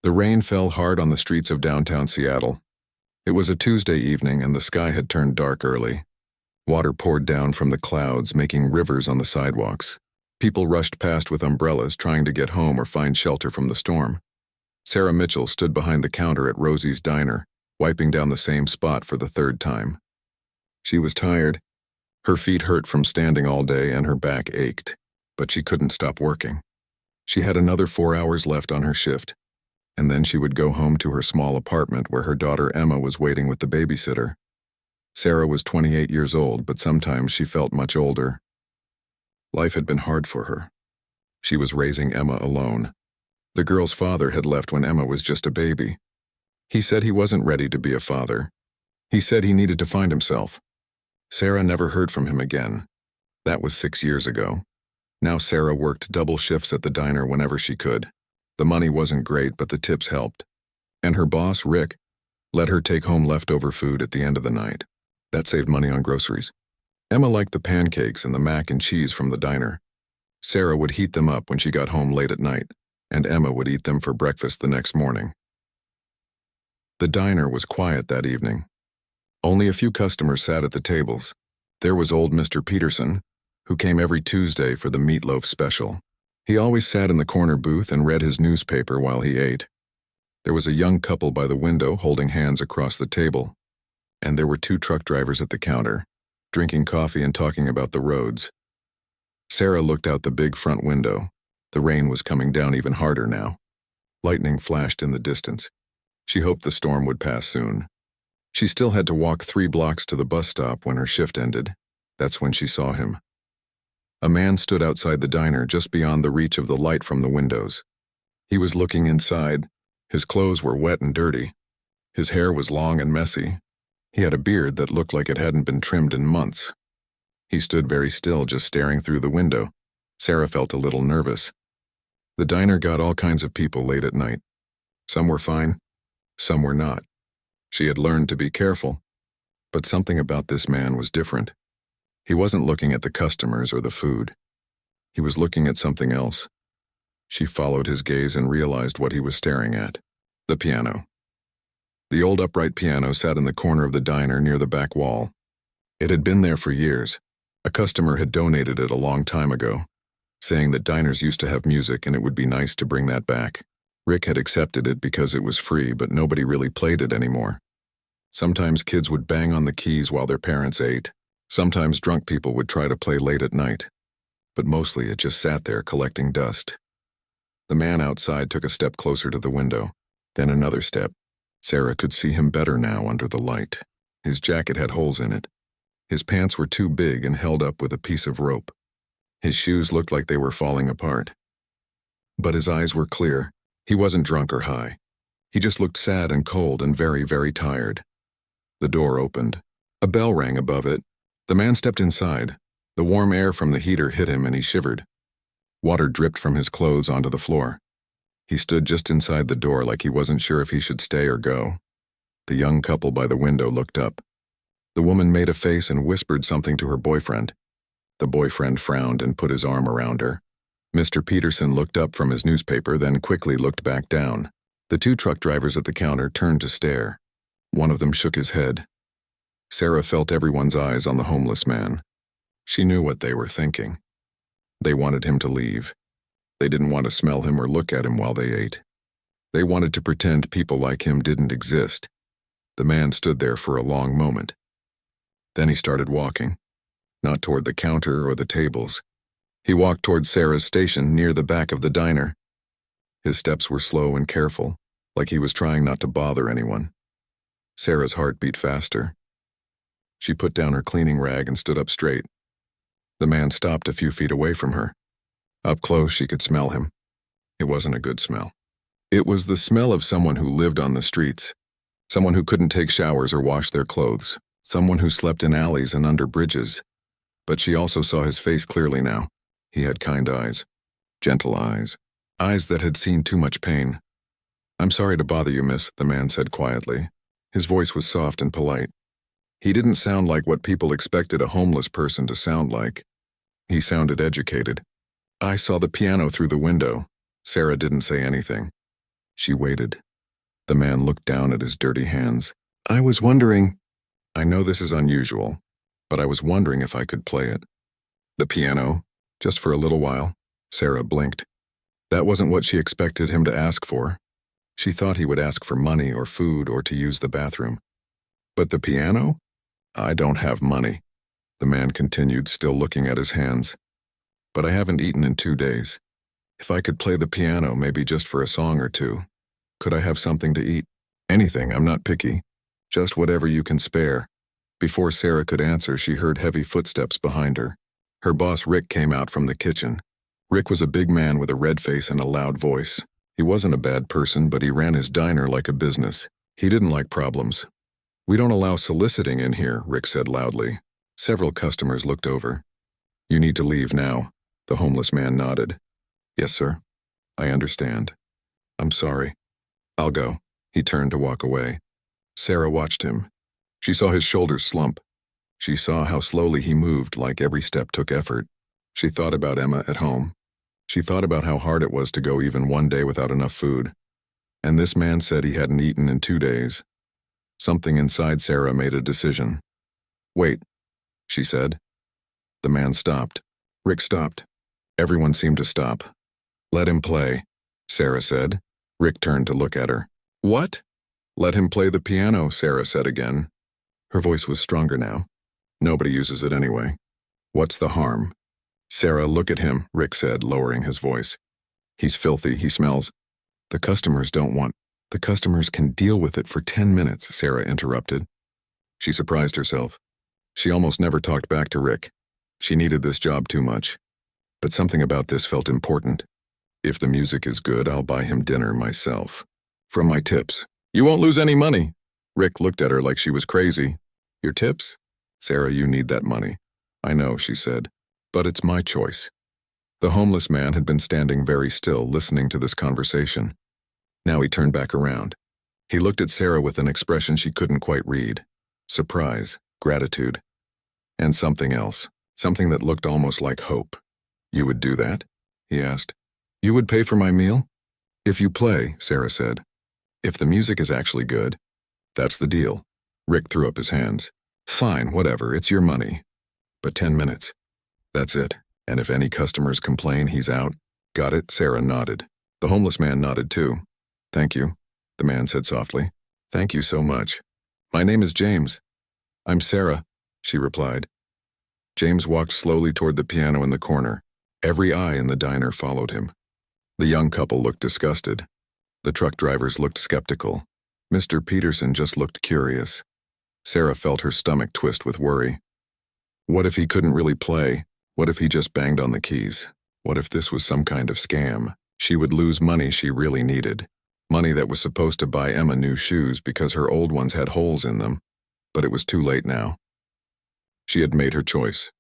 The rain fell hard on the streets of downtown Seattle. It was a Tuesday evening and the sky had turned dark early. Water poured down from the clouds, making rivers on the sidewalks. People rushed past with umbrellas, trying to get home or find shelter from the storm. Sarah Mitchell stood behind the counter at Rosie's Diner, wiping down the same spot for the third time. She was tired. Her feet hurt from standing all day and her back ached, but she couldn't stop working. She had another 4 hours left on her shift, and then she would go home to her small apartment where her daughter Emma was waiting with the babysitter. Sarah was 28 years old, but sometimes she felt much older. Life had been hard for her. She was raising Emma alone. The girl's father had left when Emma was just a baby. He said he wasn't ready to be a father. He said he needed to find himself. Sarah never heard from him again. That was 6 years ago. Now Sarah worked double shifts at the diner whenever she could. The money wasn't great, but the tips helped. And her boss, Rick, let her take home leftover food at the end of the night. That saved money on groceries. Emma liked the pancakes and the mac and cheese from the diner. Sarah would heat them up when she got home late at night, and Emma would eat them for breakfast the next morning. The diner was quiet that evening. Only a few customers sat at the tables. There was old Mr. Peterson, who came every Tuesday for the meatloaf special. He always sat in the corner booth and read his newspaper while he ate. There was a young couple by the window holding hands across the table, and there were 2 truck drivers at the counter, drinking coffee and talking about the roads. Sarah looked out the big front window. The rain was coming down even harder now. Lightning flashed in the distance. She hoped the storm would pass soon. She still had to walk 3 blocks to the bus stop when her shift ended. That's when she saw him. A man stood outside the diner just beyond the reach of the light from the windows. He was looking inside. His clothes were wet and dirty. His hair was long and messy. He had a beard that looked like it hadn't been trimmed in months. He stood very still, just staring through the window. Sarah felt a little nervous. The diner got all kinds of people late at night. Some were fine, some were not. She had learned to be careful, but something about this man was different. He wasn't looking at the customers or the food. He was looking at something else. She followed his gaze and realized what he was staring at. The piano. The old upright piano sat in the corner of the diner near the back wall. It had been there for years. A customer had donated it a long time ago, saying that diners used to have music and it would be nice to bring that back. Rick had accepted it because it was free, but nobody really played it anymore. Sometimes kids would bang on the keys while their parents ate. Sometimes drunk people would try to play late at night, but mostly it just sat there collecting dust. The man outside took a step closer to the window, then another step. Sarah could see him better now under the light. His jacket had holes in it. His pants were too big and held up with a piece of rope. His shoes looked like they were falling apart. But his eyes were clear. He wasn't drunk or high. He just looked sad and cold and very, very tired. The door opened. A bell rang above it. The man stepped inside. The warm air from the heater hit him and he shivered. Water dripped from his clothes onto the floor. He stood just inside the door like he wasn't sure if he should stay or go. The young couple by the window looked up. The woman made a face and whispered something to her boyfriend. The boyfriend frowned and put his arm around her. Mr. Peterson looked up from his newspaper, then quickly looked back down. The 2 truck drivers at the counter turned to stare. One of them shook his head. Sarah felt everyone's eyes on the homeless man. She knew what they were thinking. They wanted him to leave. They didn't want to smell him or look at him while they ate. They wanted to pretend people like him didn't exist. The man stood there for a long moment. Then he started walking, not toward the counter or the tables. He walked toward Sarah's station near the back of the diner. His steps were slow and careful, like he was trying not to bother anyone. Sarah's heart beat faster. She put down her cleaning rag and stood up straight. The man stopped a few feet away from her. Up close, she could smell him. It wasn't a good smell. It was the smell of someone who lived on the streets, someone who couldn't take showers or wash their clothes, someone who slept in alleys and under bridges. But she also saw his face clearly now. He had kind eyes, gentle eyes that had seen too much pain. "I'm sorry to bother you, miss," the man said quietly. His voice was soft and polite. He didn't sound like what people expected a homeless person to sound like. He sounded educated. "I saw the piano through the window." Sarah didn't say anything. She waited. The man looked down at his dirty hands. I was wondering. I know this is unusual, but I was wondering if I could play it. The piano? Just for a little while? Sarah blinked. That wasn't what she expected him to ask for. She thought he would ask for money or food or to use the bathroom. But the piano? I don't have money. The man continued, still looking at his hands. But I haven't eaten in 2 days. If I could play the piano, maybe just for a song or two. Could I have something to eat? Anything, I'm not picky. Just whatever you can spare. Before Sarah could answer, she heard heavy footsteps behind her. Her boss Rick came out from the kitchen. Rick was a big man with a red face and a loud voice. He wasn't a bad person, but he ran his diner like a business. He didn't like problems. We don't allow soliciting in here, Rick said loudly. Several customers looked over. You need to leave now. The homeless man nodded. Yes, sir. I understand. I'm sorry. I'll go. He turned to walk away. Sarah watched him. She saw his shoulders slump. She saw how slowly he moved, like every step took effort. She thought about Emma at home. She thought about how hard it was to go even one day without enough food. And this man said he hadn't eaten in 2 days. Something inside Sarah made a decision. Wait, she said. The man stopped. Rick stopped. Everyone seemed to stop. Let him play, Sarah said. Rick turned to look at her. What? Let him play the piano, Sarah said again. Her voice was stronger now. Nobody uses it anyway. What's the harm? Sarah, look at him, Rick said, lowering his voice. He's filthy, he smells. The customers don't want. The customers can deal with it for 10 minutes, Sarah interrupted. She surprised herself. She almost never talked back to Rick. She needed this job too much. But something about this felt important. If the music is good, I'll buy him dinner myself. From my tips. You won't lose any money. Rick looked at her like she was crazy. Your tips? Sarah, you need that money. I know, she said. But it's my choice. The homeless man had been standing very still, listening to this conversation. Now he turned back around. He looked at Sarah with an expression she couldn't quite read. Surprise, gratitude, and something else, something that looked almost like hope. You would do that? He asked. You would pay for my meal? If you play, Sarah said. If the music is actually good. That's the deal. Rick threw up his hands. Fine, whatever, it's your money. But 10 minutes. That's it. And if any customers complain, he's out. Got it? Sarah nodded. The homeless man nodded too. Thank you, the man said softly. Thank you so much. My name is James. I'm Sarah, she replied. James walked slowly toward the piano in the corner. Every eye in the diner followed him. The young couple looked disgusted. The truck drivers looked skeptical. Mr. Peterson just looked curious. Sarah felt her stomach twist with worry. What if he couldn't really play? What if he just banged on the keys? What if this was some kind of scam? She would lose money she really needed. Money that was supposed to buy Emma new shoes because her old ones had holes in them. But it was too late now. She had made her choice.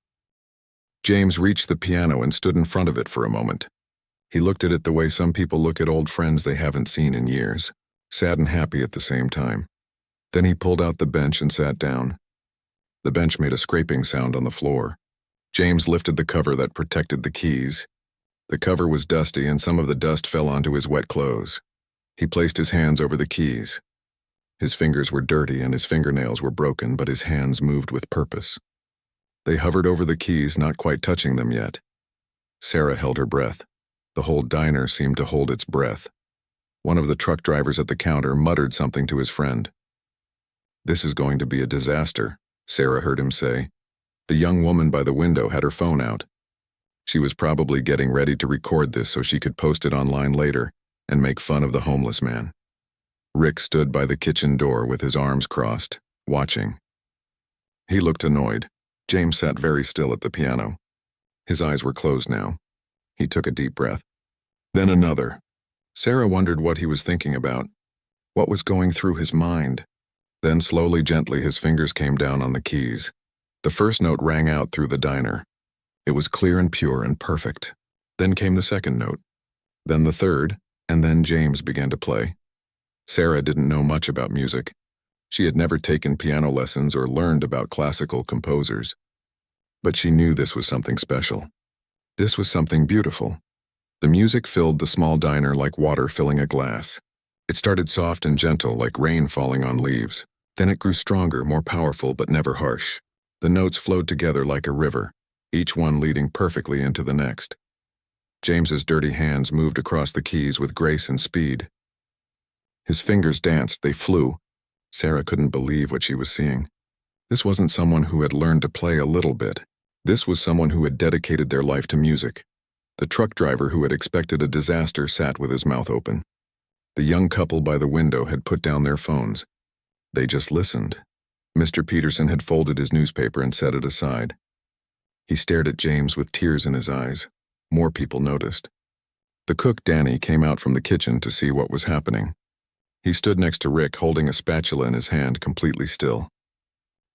James reached the piano and stood in front of it for a moment. He looked at it the way some people look at old friends they haven't seen in years, sad and happy at the same time. Then he pulled out the bench and sat down. The bench made a scraping sound on the floor. James lifted the cover that protected the keys. The cover was dusty and some of the dust fell onto his wet clothes. He placed his hands over the keys. His fingers were dirty and his fingernails were broken, but his hands moved with purpose. They hovered over the keys, not quite touching them yet. Sarah held her breath. The whole diner seemed to hold its breath. One of the truck drivers at the counter muttered something to his friend. This is going to be a disaster, Sarah heard him say. The young woman by the window had her phone out. She was probably getting ready to record this so she could post it online later and make fun of the homeless man. Rick stood by the kitchen door with his arms crossed, watching. He looked annoyed. James sat very still at the piano. His eyes were closed now. He took a deep breath. Then another. Sarah wondered what he was thinking about. What was going through his mind? Then slowly, gently, his fingers came down on the keys. The first note rang out through the diner. It was clear and pure and perfect. Then came the second note. Then the third, and then James began to play. Sarah didn't know much about music. She had never taken piano lessons or learned about classical composers. But she knew this was something special. This was something beautiful. The music filled the small diner like water filling a glass. It started soft and gentle, like rain falling on leaves. Then it grew stronger, more powerful, but never harsh. The notes flowed together like a river, each one leading perfectly into the next. James's dirty hands moved across the keys with grace and speed. His fingers danced, they flew. Sarah couldn't believe what she was seeing. This wasn't someone who had learned to play a little bit. This was someone who had dedicated their life to music. The truck driver who had expected a disaster sat with his mouth open. The young couple by the window had put down their phones. They just listened. Mr. Peterson had folded his newspaper and set it aside. He stared at James with tears in his eyes. More people noticed. The cook, Danny, came out from the kitchen to see what was happening. He stood next to Rick, holding a spatula in his hand, completely still.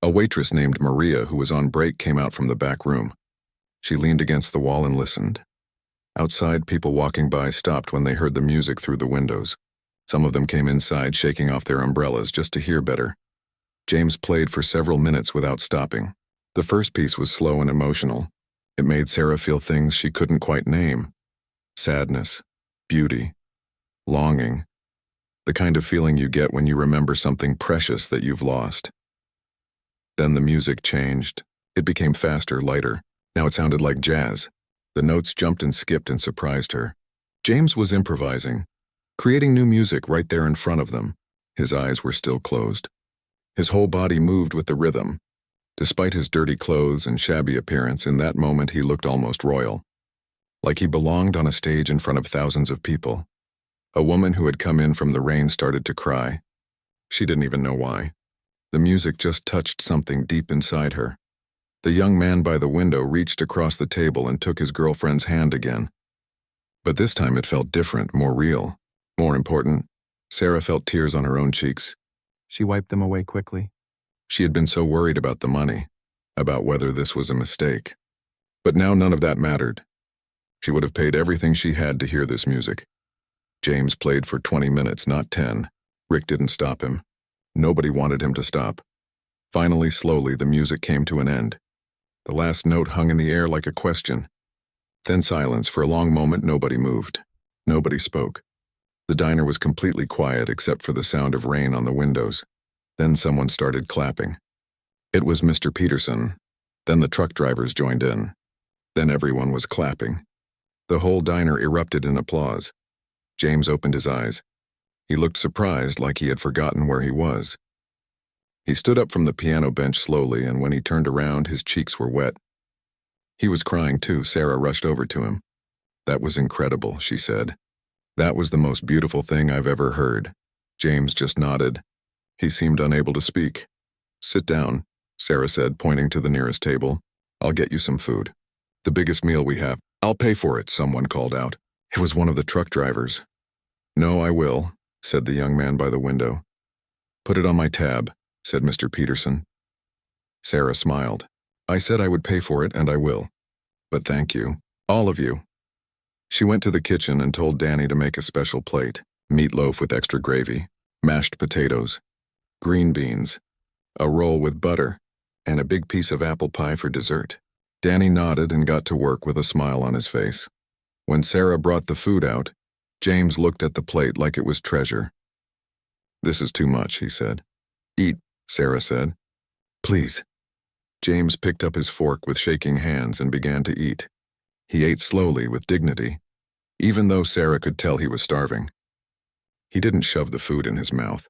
A waitress named Maria, who was on break, came out from the back room. She leaned against the wall and listened. Outside, people walking by stopped when they heard the music through the windows. Some of them came inside, shaking off their umbrellas just to hear better. James played for several minutes without stopping. The first piece was slow and emotional. It made Sarah feel things she couldn't quite name. Sadness, beauty, longing. The kind of feeling you get when you remember something precious that you've lost. Then the music changed. It became faster, lighter. Now it sounded like jazz. The notes jumped and skipped and surprised her. James was improvising, creating new music right there in front of them. His eyes were still closed. His whole body moved with the rhythm. Despite his dirty clothes and shabby appearance, in that moment he looked almost royal. Like he belonged on a stage in front of thousands of people. A woman who had come in from the rain started to cry. She didn't even know why. The music just touched something deep inside her. The young man by the window reached across the table and took his girlfriend's hand again. But this time it felt different, more real. More important, Sarah felt tears on her own cheeks. She wiped them away quickly. She had been so worried about the money, about whether this was a mistake. But now none of that mattered. She would have paid everything she had to hear this music. James played for 20 minutes, not 10. Rick didn't stop him. Nobody wanted him to stop. Finally, slowly, the music came to an end. The last note hung in the air like a question. Then silence. For a long moment, nobody moved. Nobody spoke. The diner was completely quiet except for the sound of rain on the windows. Then someone started clapping. It was Mr. Peterson. Then the truck drivers joined in. Then everyone was clapping. The whole diner erupted in applause. James opened his eyes. He looked surprised, like he had forgotten where he was. He stood up from the piano bench slowly, and when he turned around, his cheeks were wet. He was crying too. Sarah rushed over to him. "That was incredible," she said. "That was the most beautiful thing I've ever heard." James just nodded. He seemed unable to speak. "Sit down," Sarah said, pointing to the nearest table. "I'll get you some food. The biggest meal we have." "I'll pay for it," someone called out. It was one of the truck drivers. "No, I will," said the young man by the window. "Put it on my tab," said Mr. Peterson. Sarah smiled. "I said I would pay for it, and I will. But thank you, all of you." She went to the kitchen and told Danny to make a special plate: meatloaf with extra gravy, mashed potatoes, green beans, a roll with butter, and a big piece of apple pie for dessert. Danny nodded and got to work with a smile on his face. When Sarah brought the food out, James looked at the plate like it was treasure. "This is too much," he said. "Eat," Sarah said. "Please." James picked up his fork with shaking hands and began to eat. He ate slowly, with dignity, even though Sarah could tell he was starving. He didn't shove the food in his mouth.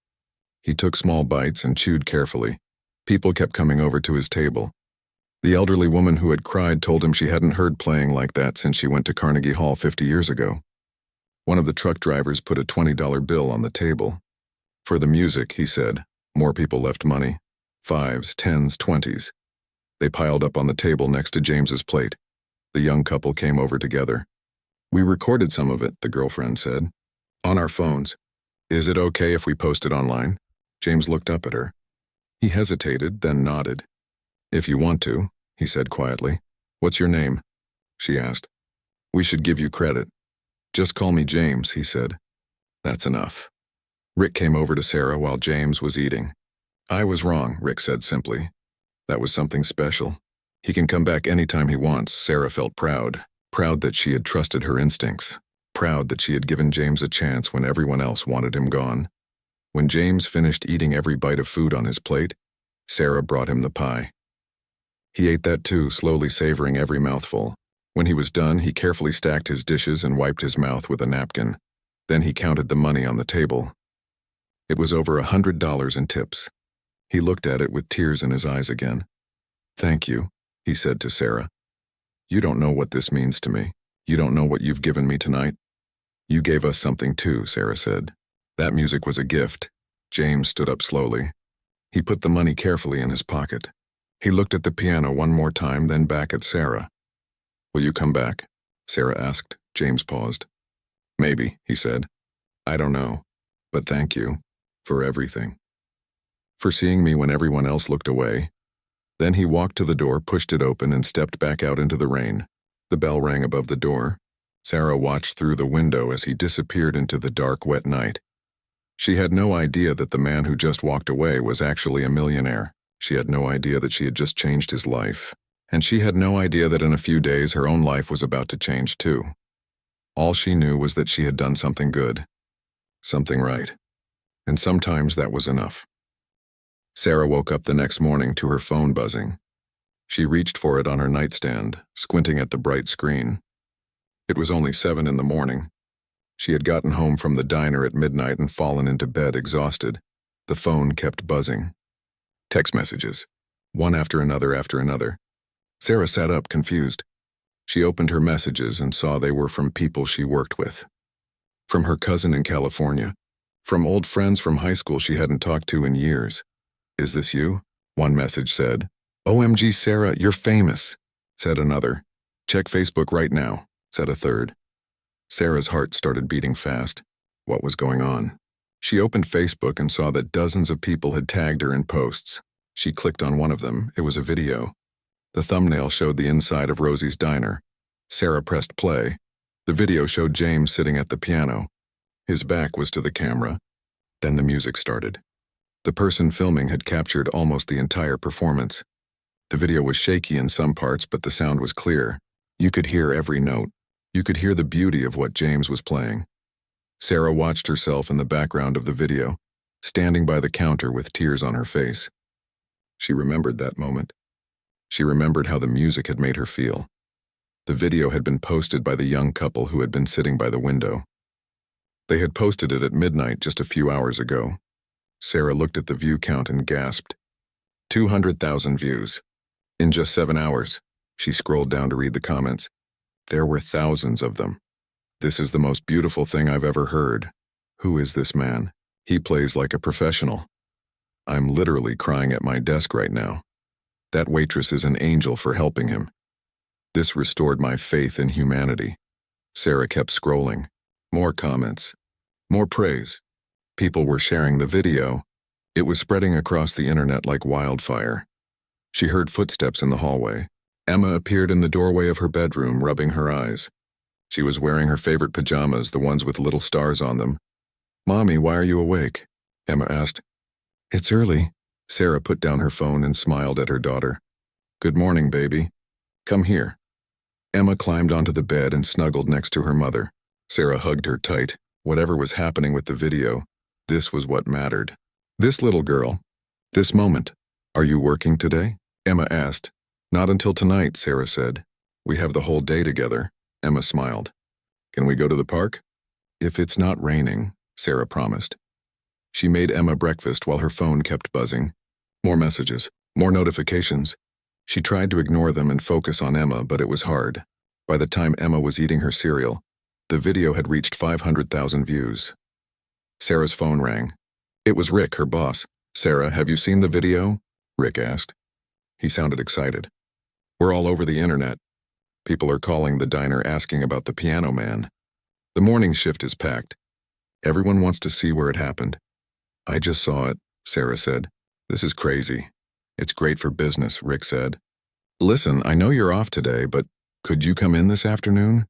He took small bites and chewed carefully. People kept coming over to his table. The elderly woman who had cried told him she hadn't heard playing like that since she went to Carnegie Hall 50 years ago. One of the truck drivers put a $20 bill on the table. "For the music," he said. More people left money. 5s, 10s, 20s. They piled up on the table next to James's plate. The young couple came over together. "We recorded some of it," the girlfriend said. "On our phones. Is it okay if we post it online?" James looked up at her. He hesitated, then nodded. "If you want to," he said quietly. "What's your name?" she asked. "We should give you credit." "Just call me James," he said. "That's enough." Rick came over to Sarah while James was eating. "I was wrong," Rick said simply. "That was something special. He can come back anytime he wants." Sarah felt proud that she had trusted her instincts, proud that she had given James a chance when everyone else wanted him gone. When James finished eating every bite of food on his plate, Sarah brought him the pie. He ate that too, slowly savoring every mouthful. When he was done, he carefully stacked his dishes and wiped his mouth with a napkin. Then he counted the money on the table. It was over $100 in tips. He looked at it with tears in his eyes again. "Thank you," he said to Sarah. "You don't know what this means to me. You don't know what you've given me tonight." "You gave us something too," Sarah said. "That music was a gift." James stood up slowly. He put the money carefully in his pocket. He looked at the piano one more time, then back at Sarah. "Will you come back?" Sarah asked. James paused. "Maybe," he said. "I don't know. But thank you. For everything. For seeing me when everyone else looked away." Then he walked to the door, pushed it open, and stepped back out into the rain. The bell rang above the door. Sarah watched through the window as he disappeared into the dark, wet night. She had no idea that the man who just walked away was actually a millionaire. She had no idea that she had just changed his life. And she had no idea that in a few days her own life was about to change too. All she knew was that she had done something good. Something right. And sometimes that was enough. Sarah woke up the next morning to her phone buzzing. She reached for it on her nightstand, squinting at the bright screen. It was only 7 in the morning. She had gotten home from the diner at midnight and fallen into bed exhausted. The phone kept buzzing. Text messages, one after another. Sarah sat up, confused. She opened her messages and saw they were from people she worked with. From her cousin in California. From old friends from high school she hadn't talked to in years. "Is this you?" one message said. "OMG, Sarah, you're famous," said another. "Check Facebook right now," said a third. Sarah's heart started beating fast. What was going on? She opened Facebook and saw that dozens of people had tagged her in posts. She clicked on one of them. It was a video. The thumbnail showed the inside of Rosie's diner. Sarah pressed play. The video showed James sitting at the piano. His back was to the camera. Then the music started. The person filming had captured almost the entire performance. The video was shaky in some parts, but the sound was clear. You could hear every note. You could hear the beauty of what James was playing. Sarah watched herself in the background of the video, standing by the counter with tears on her face. She remembered that moment. She remembered how the music had made her feel. The video had been posted by the young couple who had been sitting by the window. They had posted it at midnight just a few hours ago. Sarah looked at the view count and gasped. 200,000 views. In just 7 hours. She scrolled down to read the comments. There were thousands of them. "This is the most beautiful thing I've ever heard. Who is this man? He plays like a professional. I'm literally crying at my desk right now. That waitress is an angel for helping him." This restored my faith in humanity. Sarah kept scrolling. More comments. More praise. People were sharing the video. It was spreading across the internet like wildfire. She heard footsteps in the hallway. Emma appeared in the doorway of her bedroom, rubbing her eyes. She was wearing her favorite pajamas, the ones with little stars on them. "Mommy, why are you awake?" Emma asked. "It's early." Sarah put down her phone and smiled at her daughter. "Good morning, baby. Come here." Emma climbed onto the bed and snuggled next to her mother. Sarah hugged her tight. Whatever was happening with the video, this was what mattered. "This little girl. This moment. Are you working today?" Emma asked. "Not until tonight," Sarah said. "We have the whole day together." Emma smiled. "Can we go to the park?" "If it's not raining," Sarah promised. She made Emma breakfast while her phone kept buzzing. More messages, more notifications. She tried to ignore them and focus on Emma, but it was hard. By the time Emma was eating her cereal, the video had reached 500,000 views. Sarah's phone rang. It was Rick, her boss. "Sarah, have you seen the video?" Rick asked. He sounded excited. "We're all over the internet. People are calling the diner asking about the piano man. The morning shift is packed. Everyone wants to see where it happened." "I just saw it," Sarah said. "This is crazy." "It's great for business," Rick said. "Listen, I know you're off today, but could you come in this afternoon?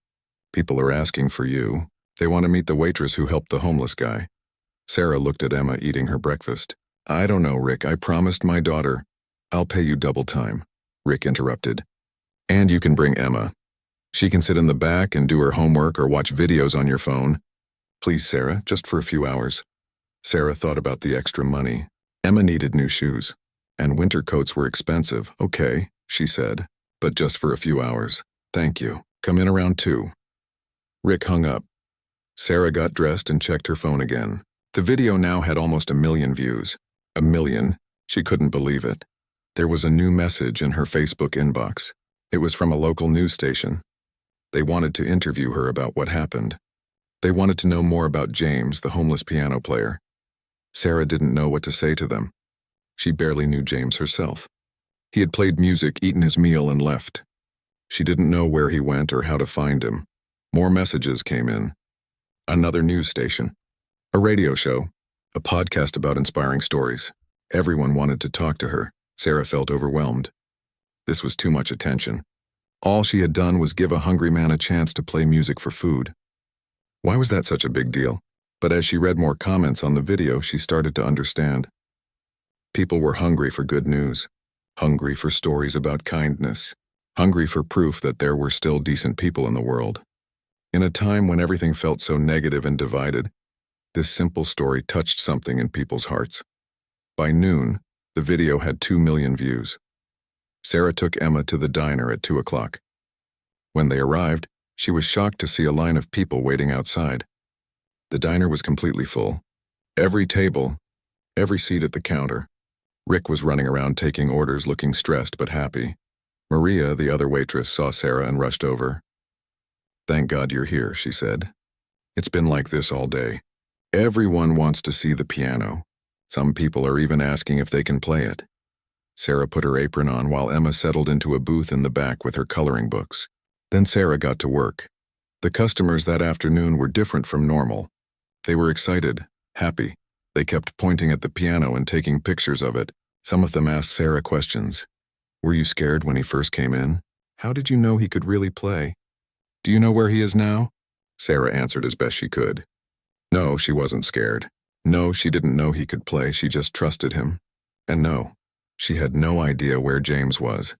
People are asking for you. They want to meet the waitress who helped the homeless guy." Sarah looked at Emma eating her breakfast. "I don't know, Rick. I promised my daughter." "I'll pay you double time," Rick interrupted. "And you can bring Emma." She can sit in the back and do her homework or watch videos on your phone. Please, Sarah, just for a few hours. Sarah thought about the extra money. Emma needed new shoes. And winter coats were expensive. Okay, she said, but just for a few hours. Thank you. Come in around 2. Rick hung up. Sarah got dressed and checked her phone again. The video now had almost 1 million views. 1 million? She couldn't believe it. There was a new message in her Facebook inbox. It was from a local news station. They wanted to interview her about what happened. They wanted to know more about James, the homeless piano player. Sarah didn't know what to say to them. She barely knew James herself. He had played music, eaten his meal, and left. She didn't know where he went or how to find him. More messages came in. Another news station. A radio show. A podcast about inspiring stories. Everyone wanted to talk to her. Sarah felt overwhelmed. This was too much attention. All she had done was give a hungry man a chance to play music for food. Why was that such a big deal? But as she read more comments on the video, she started to understand. People were hungry for good news. Hungry for stories about kindness. Hungry for proof that there were still decent people in the world. In a time when everything felt so negative and divided, this simple story touched something in people's hearts. By noon, the video had 2 million views. Sarah took Emma to the diner at 2 o'clock. When they arrived, she was shocked to see a line of people waiting outside. The diner was completely full. Every table, every seat at the counter. Rick was running around taking orders, looking stressed but happy. Maria, the other waitress, saw Sarah and rushed over. "Thank God you're here," she said. "It's been like this all day. Everyone wants to see the piano. Some people are even asking if they can play it." Sarah put her apron on while Emma settled into a booth in the back with her coloring books. Then Sarah got to work. The customers that afternoon were different from normal. They were excited, happy. They kept pointing at the piano and taking pictures of it. Some of them asked Sarah questions. "Were you scared when he first came in? How did you know he could really play? Do you know where he is now?" Sarah answered as best she could. No, she wasn't scared. No, she didn't know he could play, she just trusted him. And no, she had no idea where James was.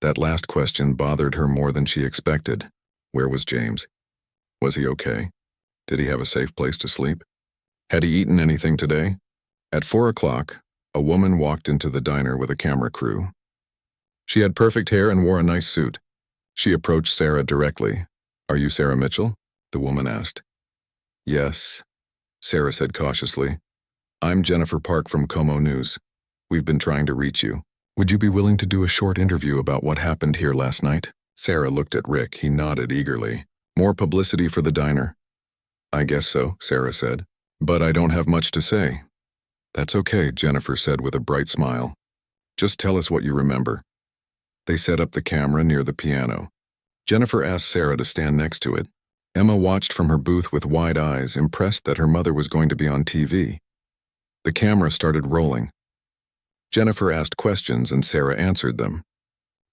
That last question bothered her more than she expected. Where was James? Was he okay? Did he have a safe place to sleep? Had he eaten anything today? At 4 o'clock, a woman walked into the diner with a camera crew. She had perfect hair and wore a nice suit. She approached Sarah directly. "Are you Sarah Mitchell?" the woman asked. "Yes," Sarah said cautiously. "I'm Jennifer Park from Como News. We've been trying to reach you. Would you be willing to do a short interview about what happened here last night?" Sarah looked at Rick. He nodded eagerly. "More publicity for the diner." "I guess so," Sarah said. "But I don't have much to say." "That's okay," Jennifer said with a bright smile. "Just tell us what you remember." They set up the camera near the piano. Jennifer asked Sarah to stand next to it. Emma watched from her booth with wide eyes, impressed that her mother was going to be on TV. The camera started rolling. Jennifer asked questions and Sarah answered them.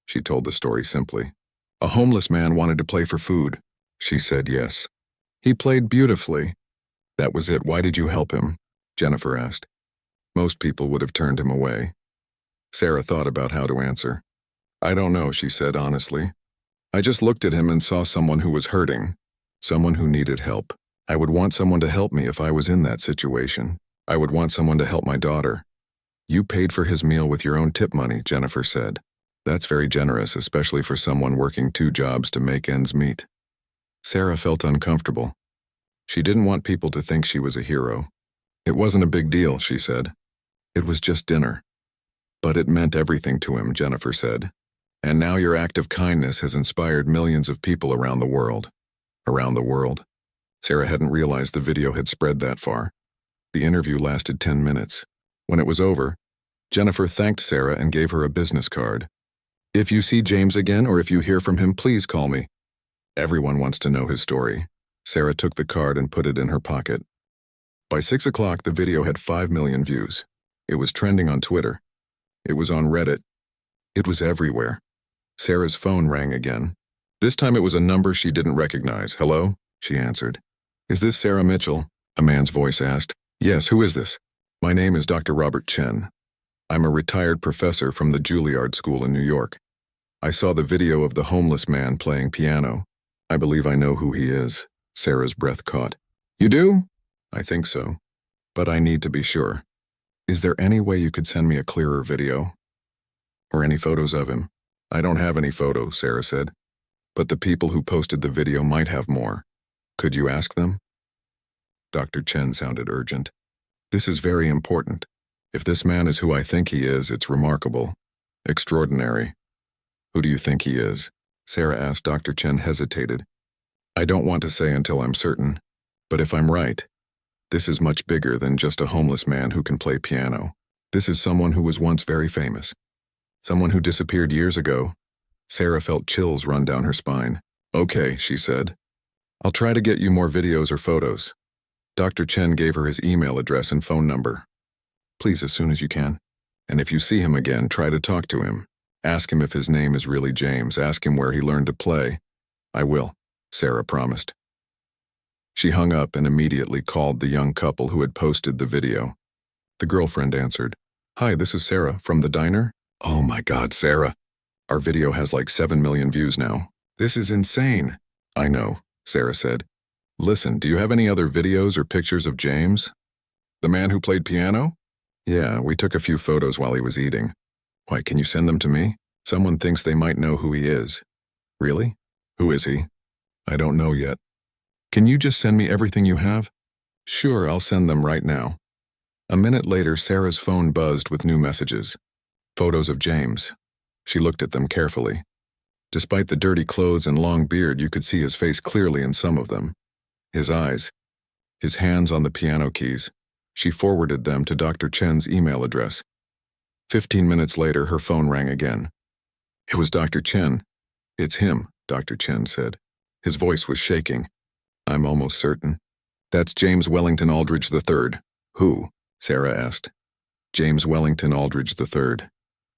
She told the story simply. "A homeless man wanted to play for food." She said yes. "He played beautifully." "That was it. Why did you help him?" Jennifer asked. Most people would have turned him away. Sarah thought about how to answer. "I don't know," she said honestly. "I just looked at him and saw someone who was hurting, someone who needed help. I would want someone to help me if I was in that situation. I would want someone to help my daughter." "You paid for his meal with your own tip money," Jennifer said. "That's very generous, especially for someone working 2 jobs to make ends meet." Sarah felt uncomfortable. She didn't want people to think she was a hero. "It wasn't a big deal," she said. "It was just dinner." "But it meant everything to him," Jennifer said. "And now your act of kindness has inspired millions of people around the world." Around the world? Sarah hadn't realized the video had spread that far. The interview lasted 10 minutes. When it was over, Jennifer thanked Sarah and gave her a business card. "If you see James again or if you hear from him, please call me. Everyone wants to know his story." Sarah took the card and put it in her pocket. By 6 o'clock, the video had 5 million views. It was trending on Twitter. It was on Reddit. It was everywhere. Sarah's phone rang again. This time it was a number she didn't recognize. "Hello?" she answered. "Is this Sarah Mitchell?" a man's voice asked. "Yes, who is this?" "My name is Dr. Robert Chen. I'm a retired professor from the Juilliard School in New York." I saw the video of the homeless man playing piano. I believe I know who he is. Sarah's breath caught. You do? I think so. But I need to be sure. Is there any way you could send me a clearer video? Or any photos of him? I don't have any photos, Sarah said. But the people who posted the video might have more. Could you ask them? Dr. Chen sounded urgent. This is very important. If this man is who I think he is, it's remarkable. Extraordinary. Who do you think he is? Sarah asked. Dr. Chen hesitated. I don't want to say until I'm certain. But if I'm right, this is much bigger than just a homeless man who can play piano. This is someone who was once very famous. Someone who disappeared years ago. Sarah felt chills run down her spine. Okay, she said. I'll try to get you more videos or photos. Dr. Chen gave her his email address and phone number. Please, as soon as you can. And if you see him again, try to talk to him. Ask him if his name is really James. Ask him where he learned to play. I will, Sarah promised. She hung up and immediately called the young couple who had posted the video. The girlfriend answered. Hi, this is Sarah from the diner. Oh my God, Sarah. Our video has like 7 million views now. This is insane. I know, Sarah said. Listen, do you have any other videos or pictures of James? The man who played piano? Yeah, we took a few photos while he was eating. Why, can you send them to me? Someone thinks they might know who he is. Really? Who is he? I don't know yet. Can you just send me everything you have? Sure, I'll send them right now. A minute later, Sarah's phone buzzed with new messages. Photos of James. She looked at them carefully. Despite the dirty clothes and long beard, you could see his face clearly in some of them. His eyes. His hands on the piano keys. She forwarded them to Dr. Chen's email address. 15 minutes later, her phone rang again. It was Dr. Chen. It's him, Dr. Chen said. His voice was shaking. I'm almost certain. That's James Wellington Aldridge III. Who? Sarah asked. James Wellington Aldridge III.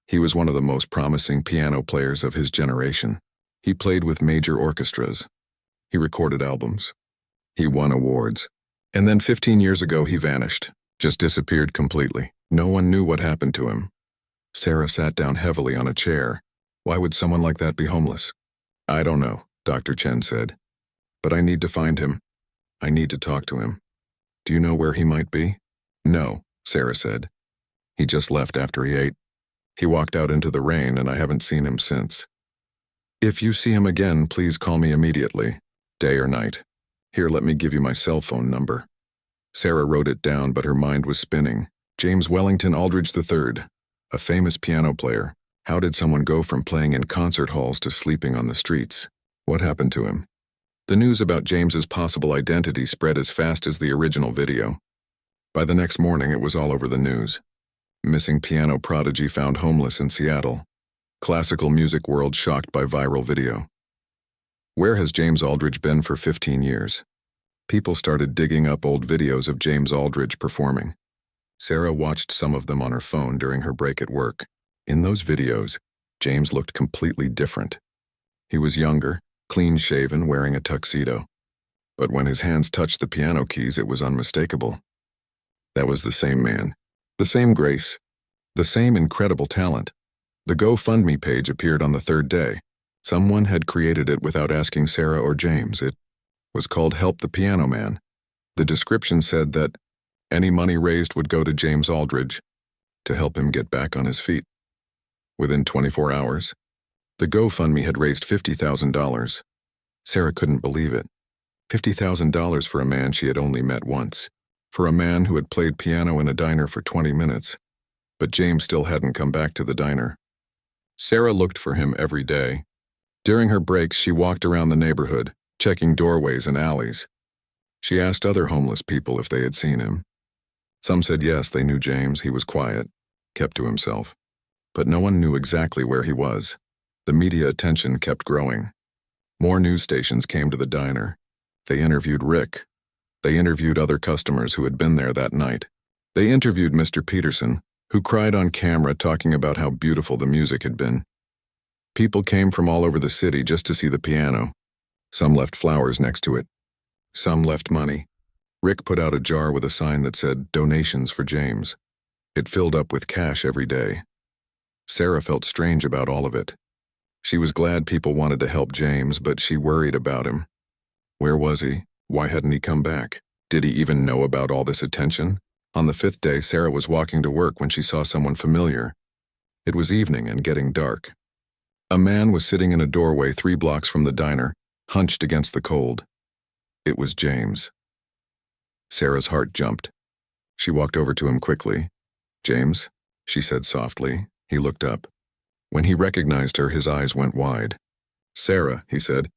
He was one of the most promising piano players of his generation. He played with major orchestras. He recorded albums. He won awards. And then 15 years ago he vanished, just disappeared completely. No one knew what happened to him. Sarah sat down heavily on a chair. Why would someone like that be homeless? I don't know, Dr. Chen said. But I need to find him. I need to talk to him. Do you know where he might be? No, Sarah said. He just left after he ate. He walked out into the rain and I haven't seen him since. If you see him again, please call me immediately, day or night. Here, let me give you my cell phone number. Sarah wrote it down, but her mind was spinning. James Wellington Aldridge III, a famous piano player. How did someone go from playing in concert halls to sleeping on the streets? What happened to him? The news about James's possible identity spread as fast as the original video. By the next morning, it was all over the news. Missing piano prodigy found homeless in Seattle. Classical music world shocked by viral video. Where has James Aldridge been for 15 years? People started digging up old videos of James Aldridge performing. Sarah watched some of them on her phone during her break at work. In those videos, James looked completely different. He was younger, clean-shaven, wearing a tuxedo. But when his hands touched the piano keys, it was unmistakable. That was the same man. The same grace. The same incredible talent. The GoFundMe page appeared on the third day. Someone had created it without asking Sarah or James. It was called Help the Piano Man. The description said that any money raised would go to James Aldridge to help him get back on his feet. Within 24 hours, the GoFundMe had raised $50,000. Sarah couldn't believe it. $50,000 for a man she had only met once. For a man who had played piano in a diner for 20 minutes. But James still hadn't come back to the diner. Sarah looked for him every day. During her breaks, she walked around the neighborhood, checking doorways and alleys. She asked other homeless people if they had seen him. Some said yes, they knew James. He was quiet, kept to himself. But no one knew exactly where he was. The media attention kept growing. More news stations came to the diner. They interviewed Rick. They interviewed other customers who had been there that night. They interviewed Mr. Peterson, who cried on camera talking about how beautiful the music had been. People came from all over the city just to see the piano. Some left flowers next to it. Some left money. Rick put out a jar with a sign that said, "Donations for James." It filled up with cash every day. Sarah felt strange about all of it. She was glad people wanted to help James, but she worried about him. Where was he? Why hadn't he come back? Did he even know about all this attention? On the 5th day, Sarah was walking to work when she saw someone familiar. It was evening and getting dark. A man was sitting in a doorway 3 blocks from the diner, hunched against the cold. It was James. Sarah's heart jumped. She walked over to him quickly. "James?" she said softly. He looked up. When he recognized her, his eyes went wide. "Sarah," he said.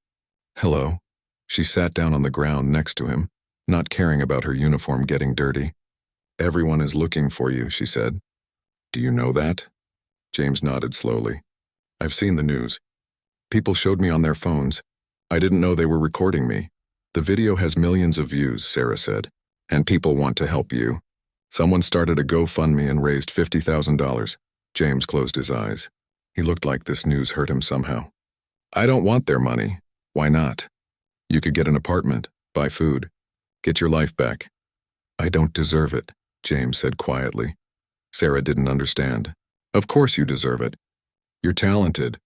"Hello." She sat down on the ground next to him, not caring about her uniform getting dirty. "Everyone is looking for you," she said. "Do you know that?" James nodded slowly. "I've seen the news. People showed me on their phones. I didn't know they were recording me. The video has millions of views," Sarah said, "and people want to help you. Someone started a GoFundMe and raised $50,000. James closed his eyes. He looked like this news hurt him somehow. "I don't want their money." "Why not? You could get an apartment, buy food, get your life back." "I don't deserve it," James said quietly. Sarah didn't understand. "Of course you deserve it. You're talented.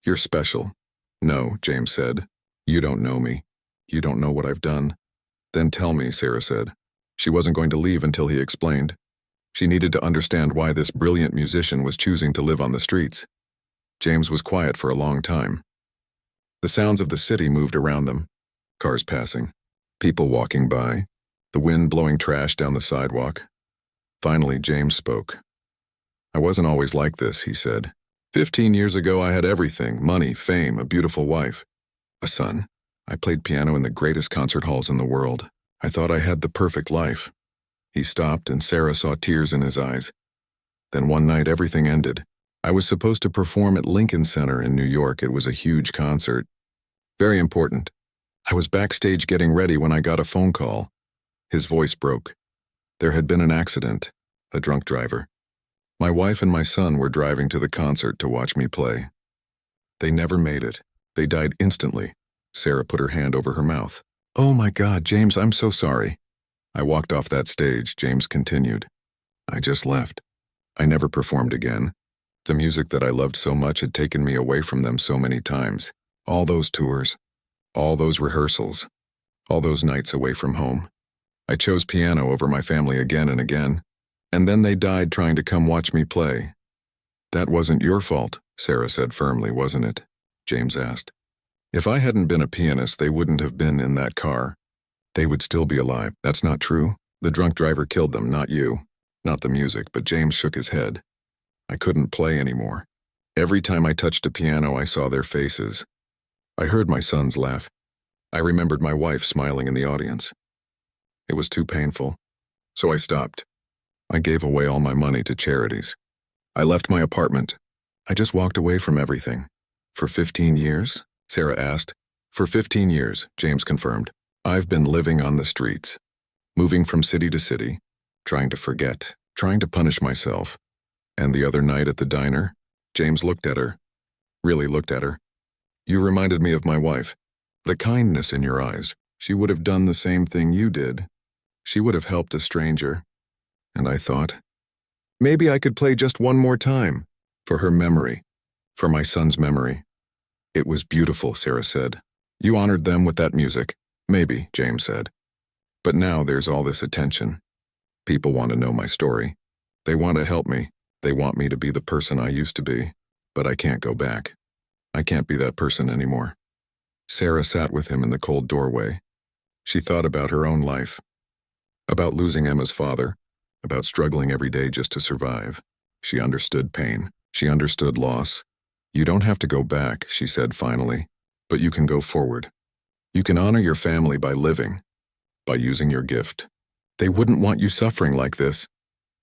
You're special." "No," James said. "You don't know me. You don't know what I've done." "Then tell me," Sarah said. She wasn't going to leave until he explained. She needed to understand why this brilliant musician was choosing to live on the streets. James was quiet for a long time. The sounds of the city moved around them. Cars passing, people walking by, the wind blowing trash down the sidewalk. Finally, James spoke. "I wasn't always like this," he said. 15 years ago, I had everything: money, fame, a beautiful wife, a son. I played piano in the greatest concert halls in the world. I thought I had the perfect life." He stopped, and Sarah saw tears in his eyes. "Then one night, everything ended. I was supposed to perform at Lincoln Center in New York. It was a huge concert. Very important. I was backstage getting ready when I got a phone call." His voice broke. There had been an accident, a drunk driver. My wife and my son were driving to the concert to watch me play. They never made it. They died instantly. Sarah put her hand over her mouth. "Oh my God, James, I'm so sorry." "I walked off that stage," James continued. "I just left. I never performed again. The music that I loved so much had taken me away from them so many times. All those tours, all those rehearsals, all those nights away from home. I chose piano over my family again and again, and then they died trying to come watch me play." "That wasn't your fault," Sarah said firmly, "wasn't it?" James asked. "If I hadn't been a pianist, they wouldn't have been in that car. They would still be alive." "That's not true. The drunk driver killed them, not you. Not the music," but James shook his head. "I couldn't play anymore. Every time I touched a piano, I saw their faces. I heard my sons laugh. I remembered my wife smiling in the audience. It was too painful. So I stopped. I gave away all my money to charities. I left my apartment. I just walked away from everything." "For 15 years?" Sarah asked. "For 15 years, James confirmed. I've been living on the streets, moving from city to city, trying to forget, trying to punish myself. And the other night at the diner," James looked at her, really looked at her. "You reminded me of my wife. The kindness in your eyes. She would have done the same thing you did. She would have helped a stranger. And I thought, maybe I could play just one more time, for her memory, for my son's memory." "It was beautiful," Sarah said. "You honored them with that music." "Maybe," James said. "But now there's all this attention. People want to know my story. They want to help me. They want me to be the person I used to be. But I can't go back. I can't be that person anymore." Sarah sat with him in the cold doorway. She thought about her own life, about losing Emma's father, about struggling every day just to survive. She understood pain. She understood loss. "You don't have to go back," she said finally, "but you can go forward. You can honor your family by living, by using your gift. They wouldn't want you suffering like this."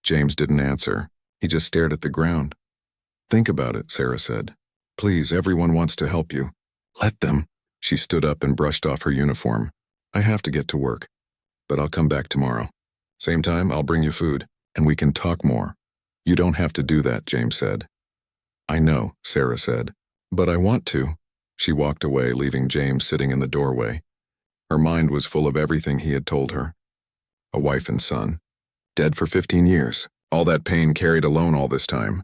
James didn't answer. He just stared at the ground. "Think about it," Sarah said. "Please, everyone wants to help you. Let them." She stood up and brushed off her uniform. "I have to get to work, but I'll come back tomorrow. Same time, I'll bring you food, and we can talk more." "You don't have to do that," James said. "I know," Sarah said, "but I want to." She walked away, leaving James sitting in the doorway. Her mind was full of everything he had told her. A wife and son, dead for 15 years, all that pain carried alone all this time.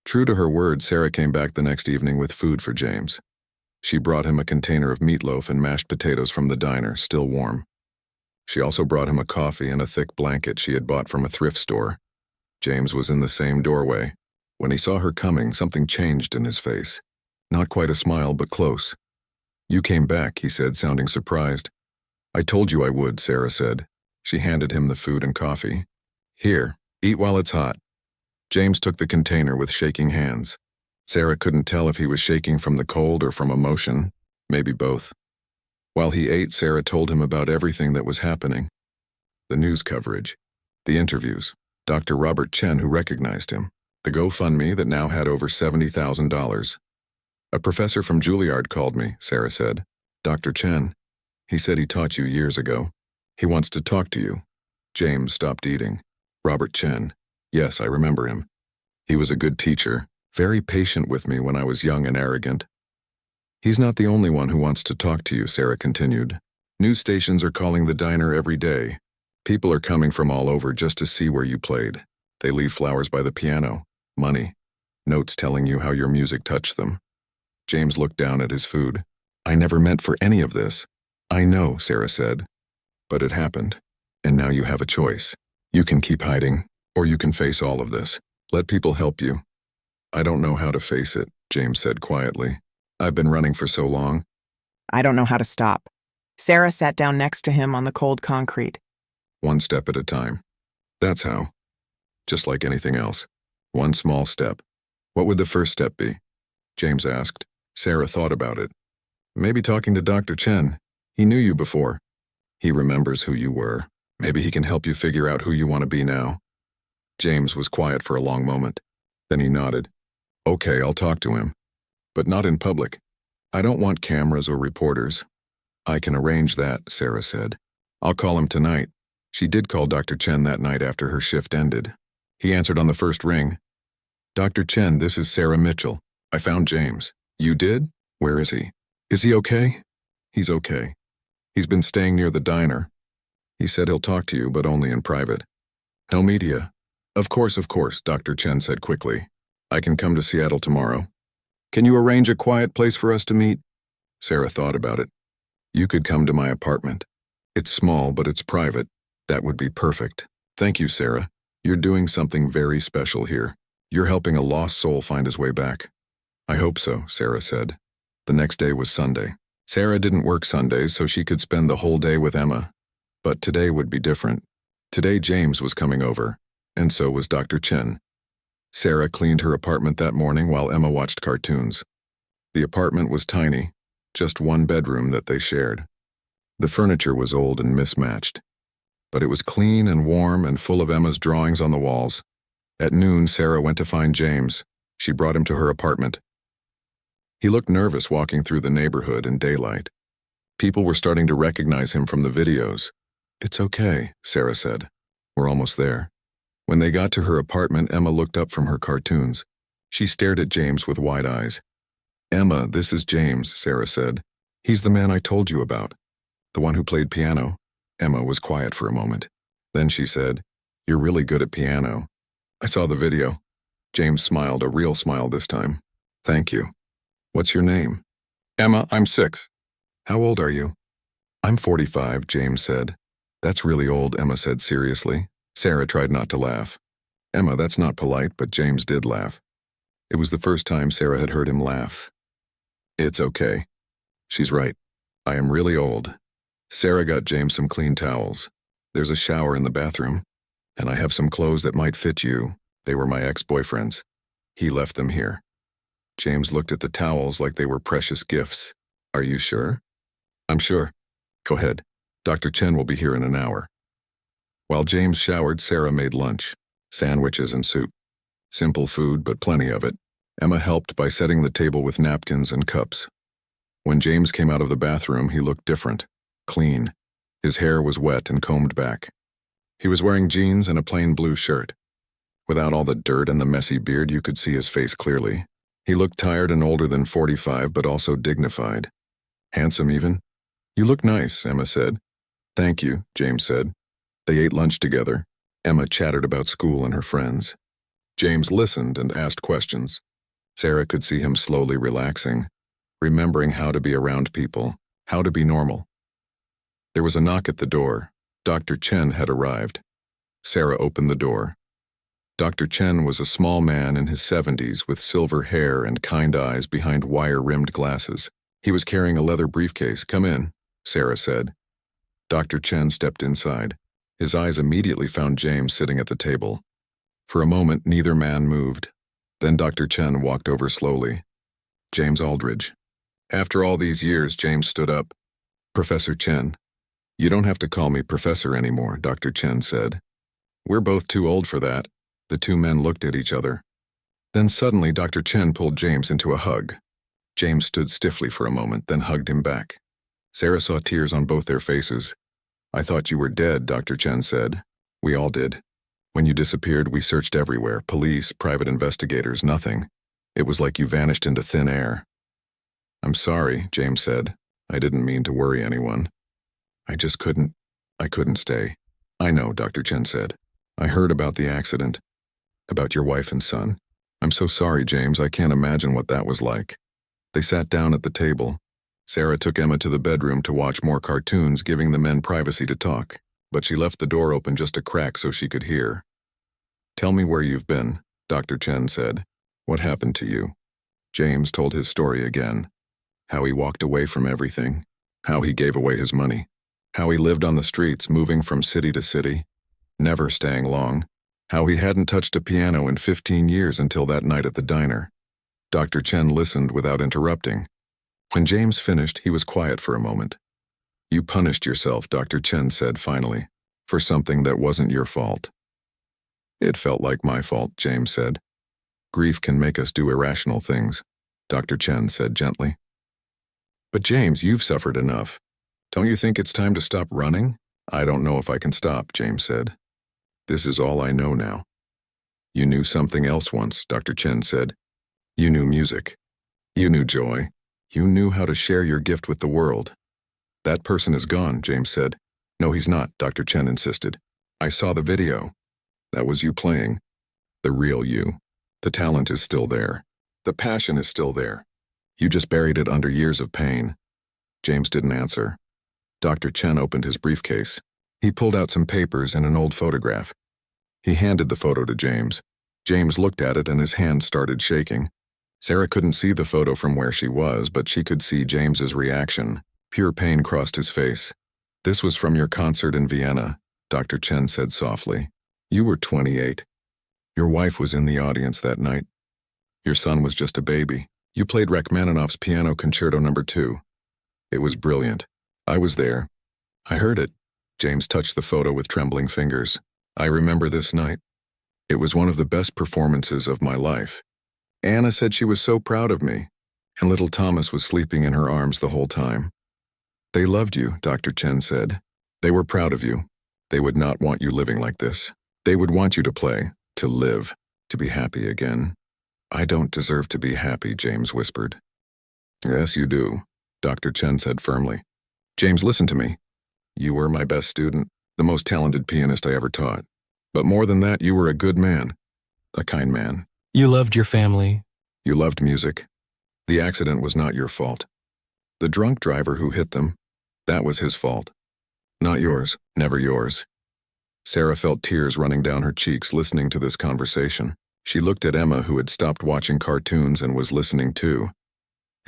True to her word, Sarah came back the next evening with food for James. She brought him a container of meatloaf and mashed potatoes from the diner, still warm. She also brought him a coffee and a thick blanket she had bought from a thrift store. James was in the same doorway. When he saw her coming, something changed in his face. Not quite a smile, but close. "You came back," he said, sounding surprised. "I told you I would," Sarah said. She handed him the food and coffee. "Here, eat while it's hot." James took the container with shaking hands. Sarah couldn't tell if he was shaking from the cold or from emotion, maybe both. While he ate, Sarah told him about everything that was happening. The news coverage, the interviews, Dr. Robert Chen, who recognized him, the GoFundMe that now had over $70,000. "A professor from Juilliard called me," Sarah said. "Dr. Chen. He said he taught you years ago. He wants to talk to you." James stopped eating. "Robert Chen. Yes, I remember him. He was a good teacher, very patient with me when I was young and arrogant." "He's not the only one who wants to talk to you," Sarah continued. "News stations are calling the diner every day. People are coming from all over just to see where you played. They leave flowers by the piano, money, notes telling you how your music touched them." James looked down at his food. "I never meant for any of this." "I know," Sarah said. "But it happened. And now you have a choice. You can keep hiding, or you can face all of this. Let people help you." "I don't know how to face it," James said quietly. "I've been running for so long." "I don't know how to stop." Sarah sat down next to him on the cold concrete. "One step at a time. That's how. Just like anything else. One small step." "What would the first step be?" James asked. Sarah thought about it. "Maybe talking to Dr. Chen. He knew you before. He remembers who you were. Maybe he can help you figure out who you want to be now." James was quiet for a long moment. Then he nodded. "Okay, I'll talk to him. But not in public. I don't want cameras or reporters." "I can arrange that," Sarah said. "I'll call him tonight." She did call Dr. Chen that night after her shift ended. He answered on the first ring. "Dr. Chen, this is Sarah Mitchell. I found James." "You did? Where is he?" "Is he okay?" "He's okay. He's been staying near the diner. He said he'll talk to you, but only in private. No media." Of course," Dr. Chen said quickly. "I can come to Seattle tomorrow. Can you arrange a quiet place for us to meet?" Sarah thought about it. "You could come to my apartment. It's small, but it's private. That would be perfect." "Thank you, Sarah. You're doing something very special here. You're helping a lost soul find his way back." "I hope so," Sarah said. The next day was Sunday. Sarah didn't work Sundays, so she could spend the whole day with Emma. But today would be different. Today James was coming over, and so was Dr. Chen. Sarah cleaned her apartment that morning while Emma watched cartoons. The apartment was tiny, just one bedroom that they shared. The furniture was old and mismatched, but it was clean and warm and full of Emma's drawings on the walls. At noon, Sarah went to find James. She brought him to her apartment. He looked nervous walking through the neighborhood in daylight. People were starting to recognize him from the videos. "It's okay," Sarah said. "We're almost there." When they got to her apartment, Emma looked up from her cartoons. She stared at James with wide eyes. "Emma, this is James," Sarah said. "He's the man I told you about. The one who played piano." Emma was quiet for a moment. Then she said, "You're really good at piano. I saw the video." James smiled, a real smile this time. "Thank you. What's your name?" "Emma, I'm 6. "How old are you?" "I'm 45, James said. "That's really old," Emma said seriously. Sarah tried not to laugh. "Emma, that's not polite," but James did laugh. It was the first time Sarah had heard him laugh. "It's okay. She's right. I am really old." Sarah got James some clean towels. "There's a shower in the bathroom, and I have some clothes that might fit you. They were my ex-boyfriend's. He left them here." James looked at the towels like they were precious gifts. "Are you sure?" "I'm sure. Go ahead. Dr. Chen will be here in an hour." While James showered, Sarah made lunch, sandwiches and soup. Simple food, but plenty of it. Emma helped by setting the table with napkins and cups. When James came out of the bathroom, he looked different, clean. His hair was wet and combed back. He was wearing jeans and a plain blue shirt. Without all the dirt and the messy beard, you could see his face clearly. He looked tired and older than 45, but also dignified. Handsome even. "You look nice," Emma said. "Thank you," James said. They ate lunch together. Emma chattered about school and her friends. James listened and asked questions. Sarah could see him slowly relaxing, remembering how to be around people, how to be normal. There was a knock at the door. Dr. Chen had arrived. Sarah opened the door. Dr. Chen was a small man in his 70s with silver hair and kind eyes behind wire-rimmed glasses. He was carrying a leather briefcase. "Come in," Sarah said. Dr. Chen stepped inside. His eyes immediately found James sitting at the table. For a moment, neither man moved. Then Dr. Chen walked over slowly. "James Aldridge." After all these years, James stood up. "Professor Chen." "You don't have to call me Professor anymore," Dr. Chen said. "We're both too old for that." The two men looked at each other. Then suddenly Dr. Chen pulled James into a hug. James stood stiffly for a moment, then hugged him back. Sarah saw tears on both their faces. "I thought you were dead," Dr. Chen said. "We all did. When you disappeared, we searched everywhere, police, private investigators, nothing. It was like you vanished into thin air." "I'm sorry," James said. "I didn't mean to worry anyone. I couldn't stay." "I know," Dr. Chen said. "I heard about the accident. About your wife and son. I'm so sorry, James. I can't imagine what that was like." They sat down at the table. Sarah took Emma to the bedroom to watch more cartoons, giving the men privacy to talk, but she left the door open just a crack so she could hear. "Tell me where you've been," Dr. Chen said. "What happened to you?" James told his story again. How he walked away from everything. How he gave away his money. How he lived on the streets, moving from city to city, never staying long. How he hadn't touched a piano in 15 years until that night at the diner. Dr. Chen listened without interrupting. When James finished, he was quiet for a moment. "You punished yourself," Dr. Chen said finally, "for something that wasn't your fault." "It felt like my fault," James said. "Grief can make us do irrational things," Dr. Chen said gently. "But James, you've suffered enough. Don't you think it's time to stop running?" "I don't know if I can stop," James said. "This is all I know now." "You knew something else once," Dr. Chen said. "You knew music. You knew joy. You knew how to share your gift with the world." "That person is gone," James said. "No, he's not," Dr. Chen insisted. "I saw the video. That was you playing. The real you. The talent is still there. The passion is still there. You just buried it under years of pain." James didn't answer. Dr. Chen opened his briefcase. He pulled out some papers and an old photograph. He handed the photo to James. James looked at it and his hand started shaking. Sarah couldn't see the photo from where she was, but she could see James's reaction. Pure pain crossed his face. "This was from your concert in Vienna," Dr. Chen said softly. "You were 28. Your wife was in the audience that night. Your son was just a baby. You played Rachmaninoff's Piano Concerto No. 2. It was brilliant. I was there. I heard it." James touched the photo with trembling fingers. "I remember this night. It was one of the best performances of my life. Anna said she was so proud of me, and little Thomas was sleeping in her arms the whole time. They loved you," Dr. Chen said. "They were proud of you. They would not want you living like this. They would want you to play, to live, to be happy again." "I don't deserve to be happy," James whispered. "Yes, you do," Dr. Chen said firmly. "James, listen to me. You were my best student, the most talented pianist I ever taught. But more than that, you were a good man, a kind man. You loved your family. You loved music. The accident was not your fault. The drunk driver who hit them, that was his fault. Not yours, never yours." Sarah felt tears running down her cheeks listening to this conversation. She looked at Emma, who had stopped watching cartoons and was listening too.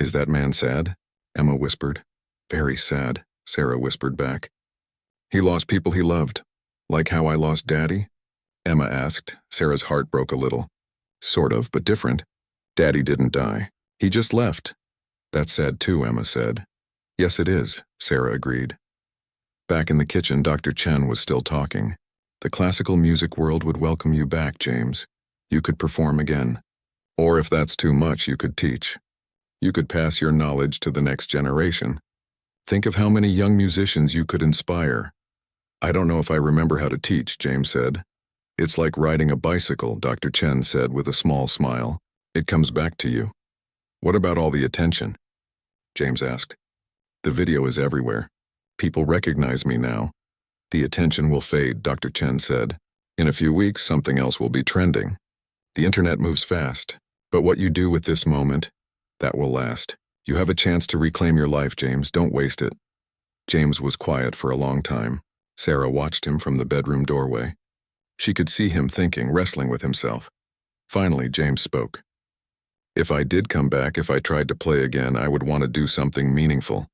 "Is that man sad?" Emma whispered. "Very sad," Sarah whispered back. "He lost people he loved, like how I lost Daddy?" Emma asked. Sarah's heart broke a little. "Sort of, but different. Daddy didn't die. He just left." "That's sad too," Emma said. "Yes, it is," Sarah agreed. Back in the kitchen, Dr. Chen was still talking. "The classical music world would welcome you back, James. You could perform again. Or if that's too much, you could teach. You could pass your knowledge to the next generation. Think of how many young musicians you could inspire." "I don't know if I remember how to teach," James said. "It's like riding a bicycle," Dr. Chen said with a small smile. "It comes back to you." "What about all the attention?" James asked. "The video is everywhere. People recognize me now. The attention will fade," Dr. Chen said. "In a few weeks, something else will be trending. The internet moves fast, but what you do with this moment, that will last. You have a chance to reclaim your life, James. Don't waste it. James was quiet for a long time. Sarah watched him from the bedroom doorway. She could see him thinking, wrestling with himself. Finally, James spoke. If I did come back, if I tried to play again, I would want to do something meaningful.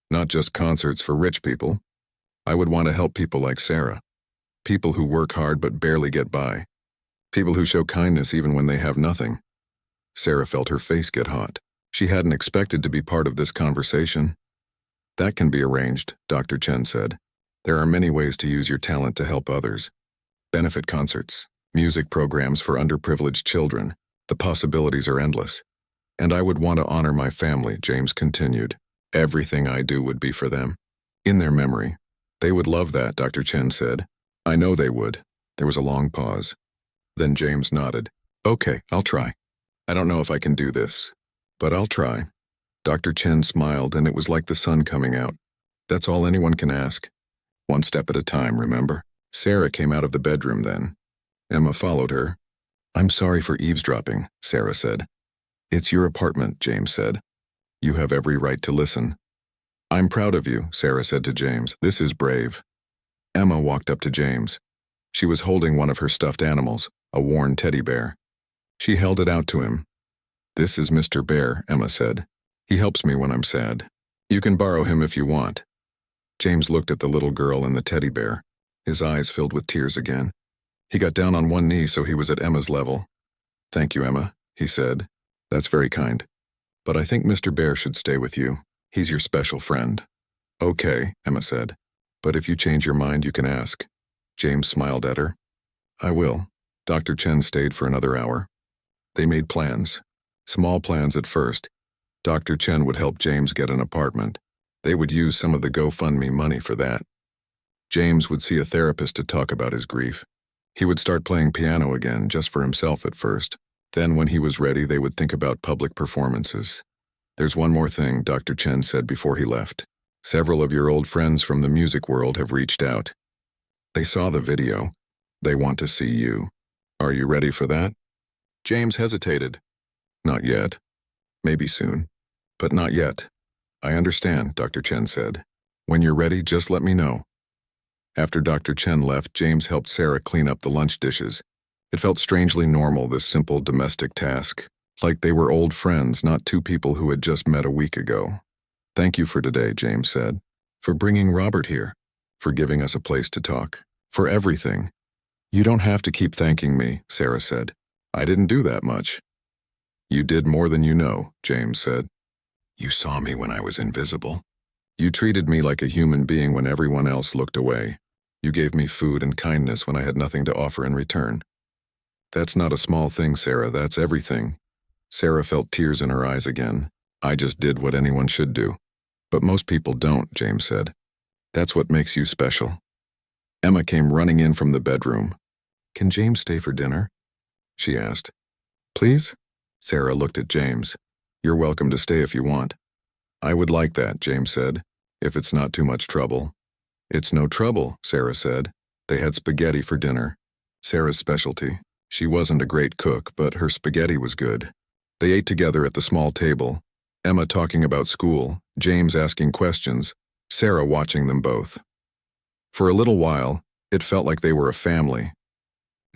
Not just concerts for rich people. I would want to help people like Sarah. People who work hard but barely get by. People who show kindness even when they have nothing. Sarah felt her face get hot. She hadn't expected to be part of this conversation. That can be arranged, Dr. Chen said. There are many ways to use your talent to help others. Benefit concerts, music programs for underprivileged children. The possibilities are endless. And I would want to honor my family, James continued. Everything I do would be for them. In their memory. They would love that, Dr. Chen said. I know they would. There was a long pause. Then James nodded. Okay, I'll try. I don't know if I can do this, but I'll try. Dr. Chen smiled, and it was like the sun coming out. That's all anyone can ask. One step at a time, remember? Sarah came out of the bedroom then. Emma followed her. I'm sorry for eavesdropping, Sarah said. It's your apartment, James said. You have every right to listen. I'm proud of you, Sarah said to James. This is brave. Emma walked up to James. She was holding one of her stuffed animals, a worn teddy bear. She held it out to him. This is Mr. Bear, Emma said. He helps me when I'm sad. You can borrow him if you want. James looked at the little girl and the teddy bear. His eyes filled with tears again. He got down on one knee so he was at Emma's level. Thank you, Emma, he said. That's very kind. But I think Mr. Bear should stay with you. He's your special friend. Okay, Emma said. But if you change your mind, you can ask. James smiled at her. I will. Dr. Chen stayed for another hour. They made plans. Small plans at first. Dr. Chen would help James get an apartment. They would use some of the GoFundMe money for that. James would see a therapist to talk about his grief. He would start playing piano again, just for himself at first. Then, when he was ready, they would think about public performances. There's one more thing, Dr. Chen said before he left. Several of your old friends from the music world have reached out. They saw the video. They want to see you. Are you ready for that? James hesitated. Not yet. Maybe soon. But not yet. I understand, Dr. Chen said. When you're ready, just let me know. After Dr. Chen left, James helped Sarah clean up the lunch dishes. It felt strangely normal, this simple domestic task. Like they were old friends, not two people who had just met a week ago. Thank you for today, James said. For bringing Robert here. For giving us a place to talk. For everything. You don't have to keep thanking me, Sarah said. I didn't do that much. You did more than you know, James said. You saw me when I was invisible. You treated me like a human being when everyone else looked away. You gave me food and kindness when I had nothing to offer in return. That's not a small thing, Sarah, that's everything. Sarah felt tears in her eyes again. I just did what anyone should do. But most people don't, James said. That's what makes you special. Emma came running in from the bedroom. Can James stay for dinner? She asked. Please? Sarah looked at James. You're welcome to stay if you want. I would like that, James said, if it's not too much trouble. It's no trouble, Sarah said. They had spaghetti for dinner. Sarah's specialty. She wasn't a great cook, but her spaghetti was good. They ate together at the small table, Emma talking about school, James asking questions, Sarah watching them both. For a little while, it felt like they were a family.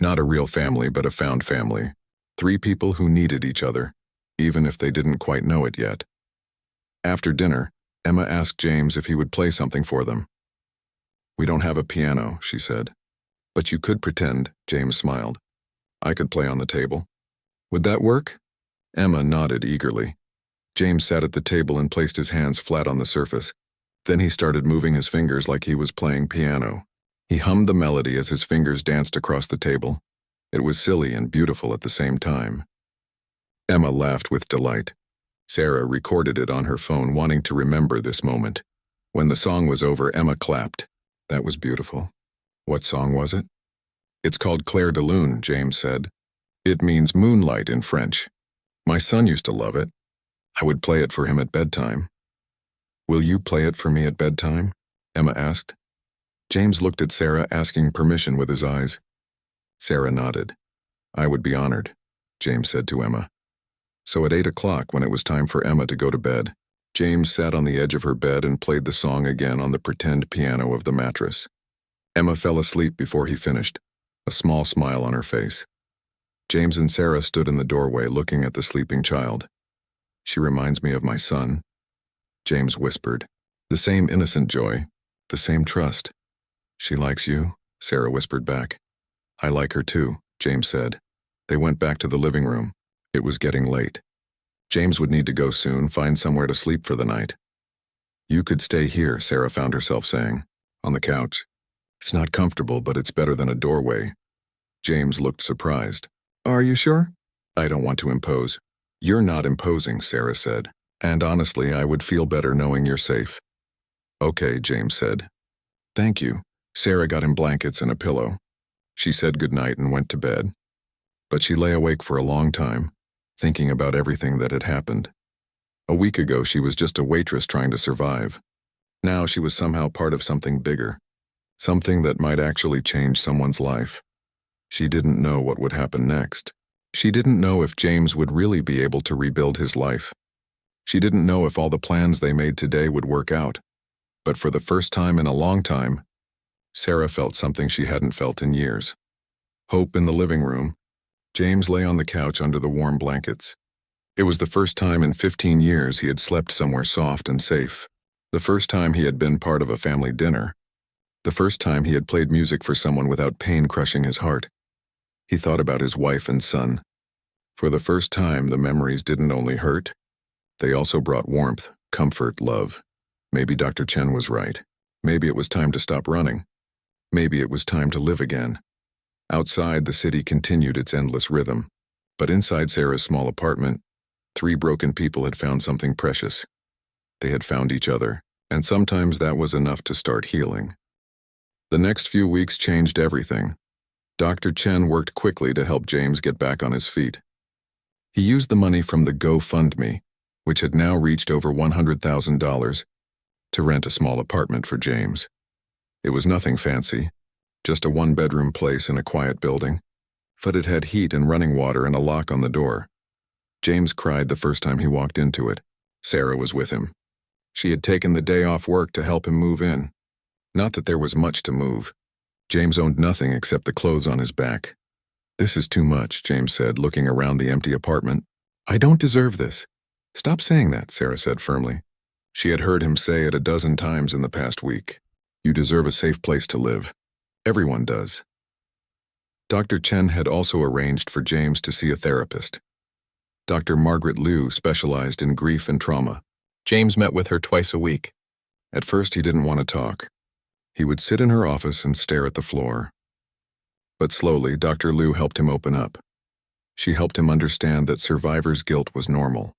Not a real family, but a found family. 3 people who needed each other, even if they didn't quite know it yet. After dinner, Emma asked James if he would play something for them. We don't have a piano, she said. But you could pretend, James smiled. I could play on the table. Would that work? Emma nodded eagerly. James sat at the table and placed his hands flat on the surface. Then he started moving his fingers like he was playing piano. He hummed the melody as his fingers danced across the table. It was silly and beautiful at the same time. Emma laughed with delight. Sarah recorded it on her phone, wanting to remember this moment. When the song was over, Emma clapped. That was beautiful. What song was it? It's called Clair de Lune, James said. It means moonlight in French. My son used to love it. I would play it for him at bedtime. Will you play it for me at bedtime? Emma asked. James looked at Sarah, asking permission with his eyes. Sarah nodded. I would be honored. James said to Emma. So at 8 o'clock, when it was time for Emma to go to bed, James sat on the edge of her bed and played the song again on the pretend piano of the mattress. Emma fell asleep before he finished, a small smile on her face. James and Sarah stood in the doorway looking at the sleeping child. She reminds me of my son, James whispered. The same innocent joy, the same trust. She likes you, Sarah whispered back. I like her too, James said. They went back to the living room. It was getting late. James would need to go soon, find somewhere to sleep for the night. You could stay here, Sarah found herself saying, on the couch. It's not comfortable, but it's better than a doorway. James looked surprised. Are you sure? I don't want to impose. You're not imposing, Sarah said. And honestly, I would feel better knowing you're safe. Okay, James said. Thank you. Sarah got him blankets and a pillow. She said goodnight and went to bed. But she lay awake for a long time, thinking about everything that had happened. A week ago, she was just a waitress trying to survive. Now she was somehow part of something bigger, something that might actually change someone's life. She didn't know what would happen next. She didn't know if James would really be able to rebuild his life. She didn't know if all the plans they made today would work out. But for the first time in a long time, Sarah felt something she hadn't felt in years. Hope in the living room. James lay on the couch under the warm blankets. It was the first time in 15 years he had slept somewhere soft and safe. The first time he had been part of a family dinner. The first time he had played music for someone without pain crushing his heart. He thought about his wife and son. For the first time, the memories didn't only hurt. They also brought warmth, comfort, love. Maybe Dr. Chen was right. Maybe it was time to stop running. Maybe it was time to live again. Outside, the city continued its endless rhythm. But inside Sarah's small apartment, 3 broken people had found something precious. They had found each other, and sometimes that was enough to start healing. The next few weeks changed everything. Dr. Chen worked quickly to help James get back on his feet. He used the money from the GoFundMe, which had now reached over $100,000, to rent a small apartment for James. It was nothing fancy, just a 1-bedroom place in a quiet building, but it had heat and running water and a lock on the door. James cried the first time he walked into it. Sarah was with him. She had taken the day off work to help him move in. Not that there was much to move. James owned nothing except the clothes on his back. This is too much, James said, looking around the empty apartment. I don't deserve this. Stop saying that, Sarah said firmly. She had heard him say it a dozen times in the past week. You deserve a safe place to live. Everyone does. Dr. Chen had also arranged for James to see a therapist. Dr. Margaret Liu specialized in grief and trauma. James met with her twice a week. At first, he didn't want to talk. He would sit in her office and stare at the floor. But slowly, Dr. Liu helped him open up. She helped him understand that survivor's guilt was normal.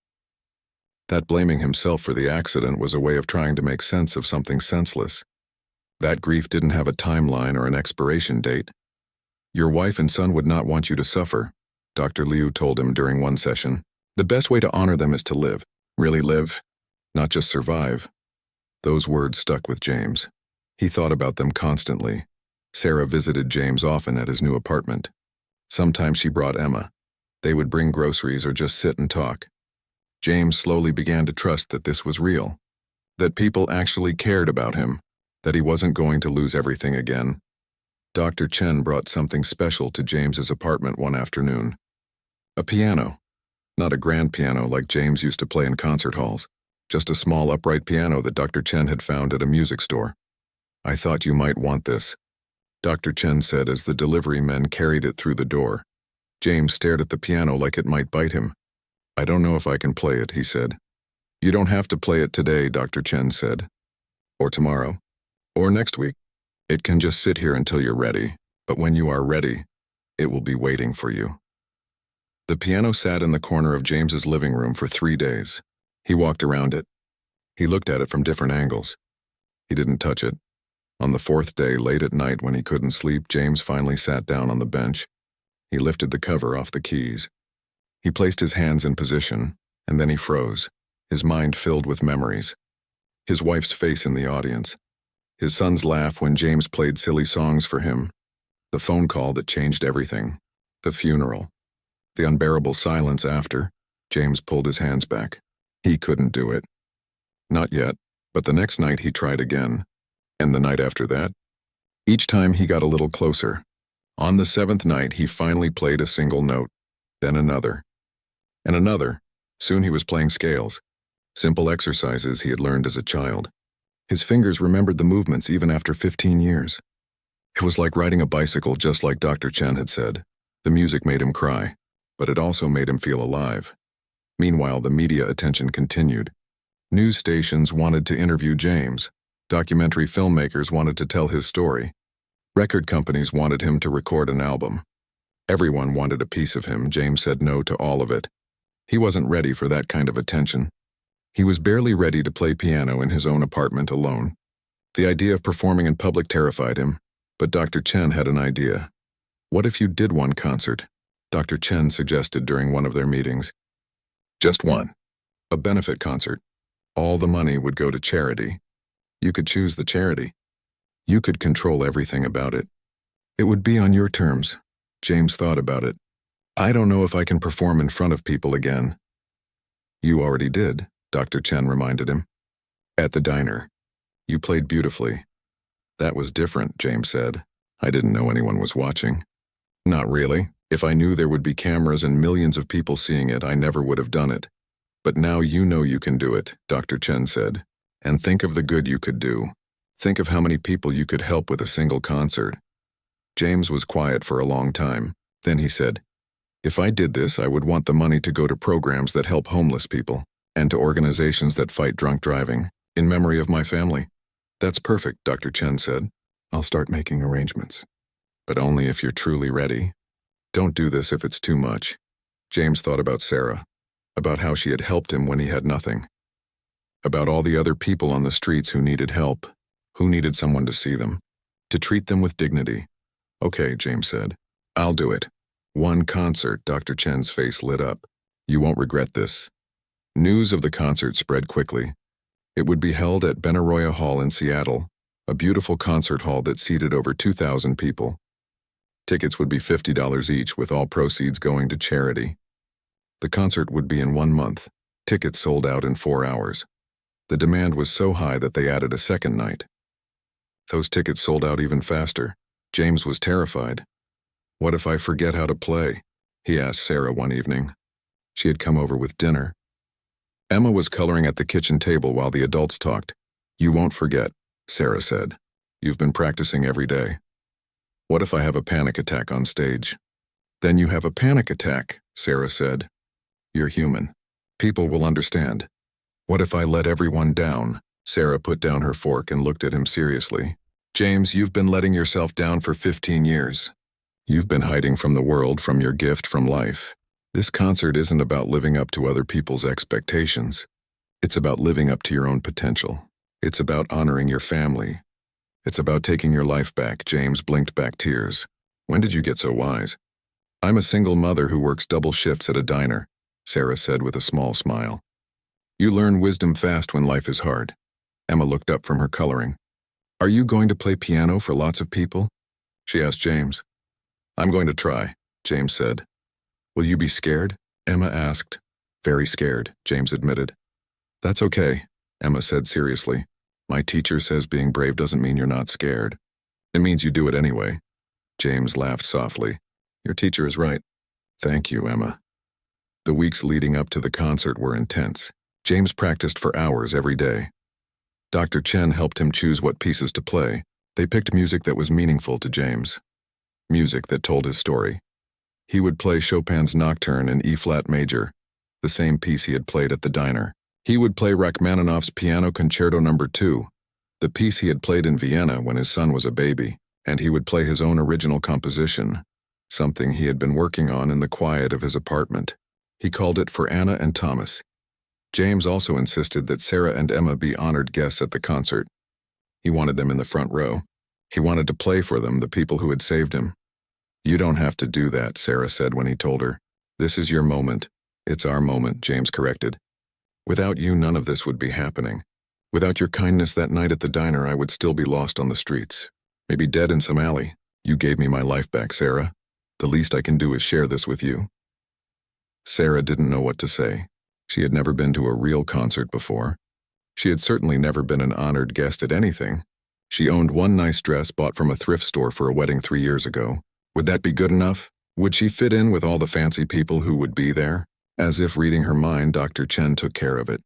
That blaming himself for the accident was a way of trying to make sense of something senseless. That grief didn't have a timeline or an expiration date. Your wife and son would not want you to suffer, Dr. Liu told him during one session. The best way to honor them is to live. Really live, not just survive. Those words stuck with James. He thought about them constantly. Sarah visited James often at his new apartment. Sometimes she brought Emma. They would bring groceries or just sit and talk. James slowly began to trust that this was real, that people actually cared about him, that he wasn't going to lose everything again. Dr. Chen brought something special to James's apartment one afternoon. A piano. Not a grand piano like James used to play in concert halls, just a small upright piano that Dr. Chen had found at a music store. I thought you might want this, Dr. Chen said as the delivery men carried it through the door. James stared at the piano like it might bite him. I don't know if I can play it, he said. You don't have to play it today, Dr. Chen said. Or tomorrow. Or next week. It can just sit here until you're ready. But when you are ready, it will be waiting for you. The piano sat in the corner of James's living room for 3 days. He walked around it. He looked at it from different angles. He didn't touch it. On the 4th day, late at night when he couldn't sleep, James finally sat down on the bench. He lifted the cover off the keys. He placed his hands in position, and then he froze, his mind filled with memories. His wife's face in the audience. His son's laugh when James played silly songs for him. The phone call that changed everything. The funeral. The unbearable silence after, James pulled his hands back. He couldn't do it. Not yet, but the next night he tried again. And the night after that? Each time he got a little closer. On the 7th night, he finally played a single note, then another. And another. Soon he was playing scales. Simple exercises he had learned as a child. His fingers remembered the movements even after 15 years. It was like riding a bicycle, just like Dr. Chen had said. The music made him cry, but it also made him feel alive. Meanwhile, the media attention continued. News stations wanted to interview James. Documentary filmmakers wanted to tell his story. Record companies wanted him to record an album. Everyone wanted a piece of him. James said no to all of it. He wasn't ready for that kind of attention. He was barely ready to play piano in his own apartment alone. The idea of performing in public terrified him, but Dr. Chen had an idea. What if you did one concert? Dr. Chen suggested during one of their meetings. Just one. A benefit concert. All the money would go to charity. You could choose the charity. You could control everything about it. It would be on your terms. James thought about it. I don't know if I can perform in front of people again. You already did, Dr. Chen reminded him. At the diner. You played beautifully. That was different, James said. I didn't know anyone was watching. Not really. If I knew there would be cameras and millions of people seeing it, I never would have done it. But now you know you can do it, Dr. Chen said. And think of the good you could do. Think of how many people you could help with a single concert. James was quiet for a long time. Then he said, if I did this, I would want the money to go to programs that help homeless people, and to organizations that fight drunk driving, in memory of my family. That's perfect, Dr. Chen said. I'll start making arrangements. But only if you're truly ready. Don't do this if it's too much. James thought about Sarah, about how she had helped him when he had nothing, about all the other people on the streets who needed help, who needed someone to see them, to treat them with dignity. Okay, James said. I'll do it. One concert. Dr. Chen's face lit up. You won't regret this. News of the concert spread quickly. It would be held at Benaroya Hall in Seattle, a beautiful concert hall that seated over 2,000 people. Tickets would be $50 each, with all proceeds going to charity. The concert would be in 1 month. Tickets sold out in 4 hours. The demand was so high that they added a second night. Those tickets sold out even faster. James was terrified. What if I forget how to play? He asked Sarah one evening. She had come over with dinner. Emma was coloring at the kitchen table while the adults talked. You won't forget, Sarah said. You've been practicing every day. What if I have a panic attack on stage? Then you have a panic attack, Sarah said. You're human. People will understand. What if I let everyone down? Sarah put down her fork and looked at him seriously. James, you've been letting yourself down for 15 years. You've been hiding from the world, from your gift, from life. This concert isn't about living up to other people's expectations. It's about living up to your own potential. It's about honoring your family. It's about taking your life back. James blinked back tears. When did you get so wise? I'm a single mother who works double shifts at a diner, Sarah said with a small smile. You learn wisdom fast when life is hard. Emma looked up from her coloring. Are you going to play piano for lots of people? She asked James. I'm going to try, James said. Will you be scared? Emma asked. Very scared, James admitted. That's okay, Emma said seriously. My teacher says being brave doesn't mean you're not scared. It means you do it anyway. James laughed softly. Your teacher is right. Thank you, Emma. The weeks leading up to the concert were intense. James practiced for hours every day. Dr. Chen helped him choose what pieces to play. They picked music that was meaningful to James. Music that told his story. He would play Chopin's Nocturne in E-flat major, the same piece he had played at the diner. He would play Rachmaninoff's Piano Concerto No. 2, the piece he had played in Vienna when his son was a baby, and he would play his own original composition, something he had been working on in the quiet of his apartment. He called it For Anna and Thomas. James also insisted that Sarah and Emma be honored guests at the concert. He wanted them in the front row. He wanted to play for them, the people who had saved him. You don't have to do that, Sarah said when he told her. This is your moment. It's our moment, James corrected. Without you, none of this would be happening. Without your kindness that night at the diner, I would still be lost on the streets. Maybe dead in some alley. You gave me my life back, Sarah. The least I can do is share this with you. Sarah didn't know what to say. She had never been to a real concert before. She had certainly never been an honored guest at anything. She owned one nice dress bought from a thrift store for a wedding 3 years ago. Would that be good enough? Would she fit in with all the fancy people who would be there? As if reading her mind, Dr. Chen took care of it.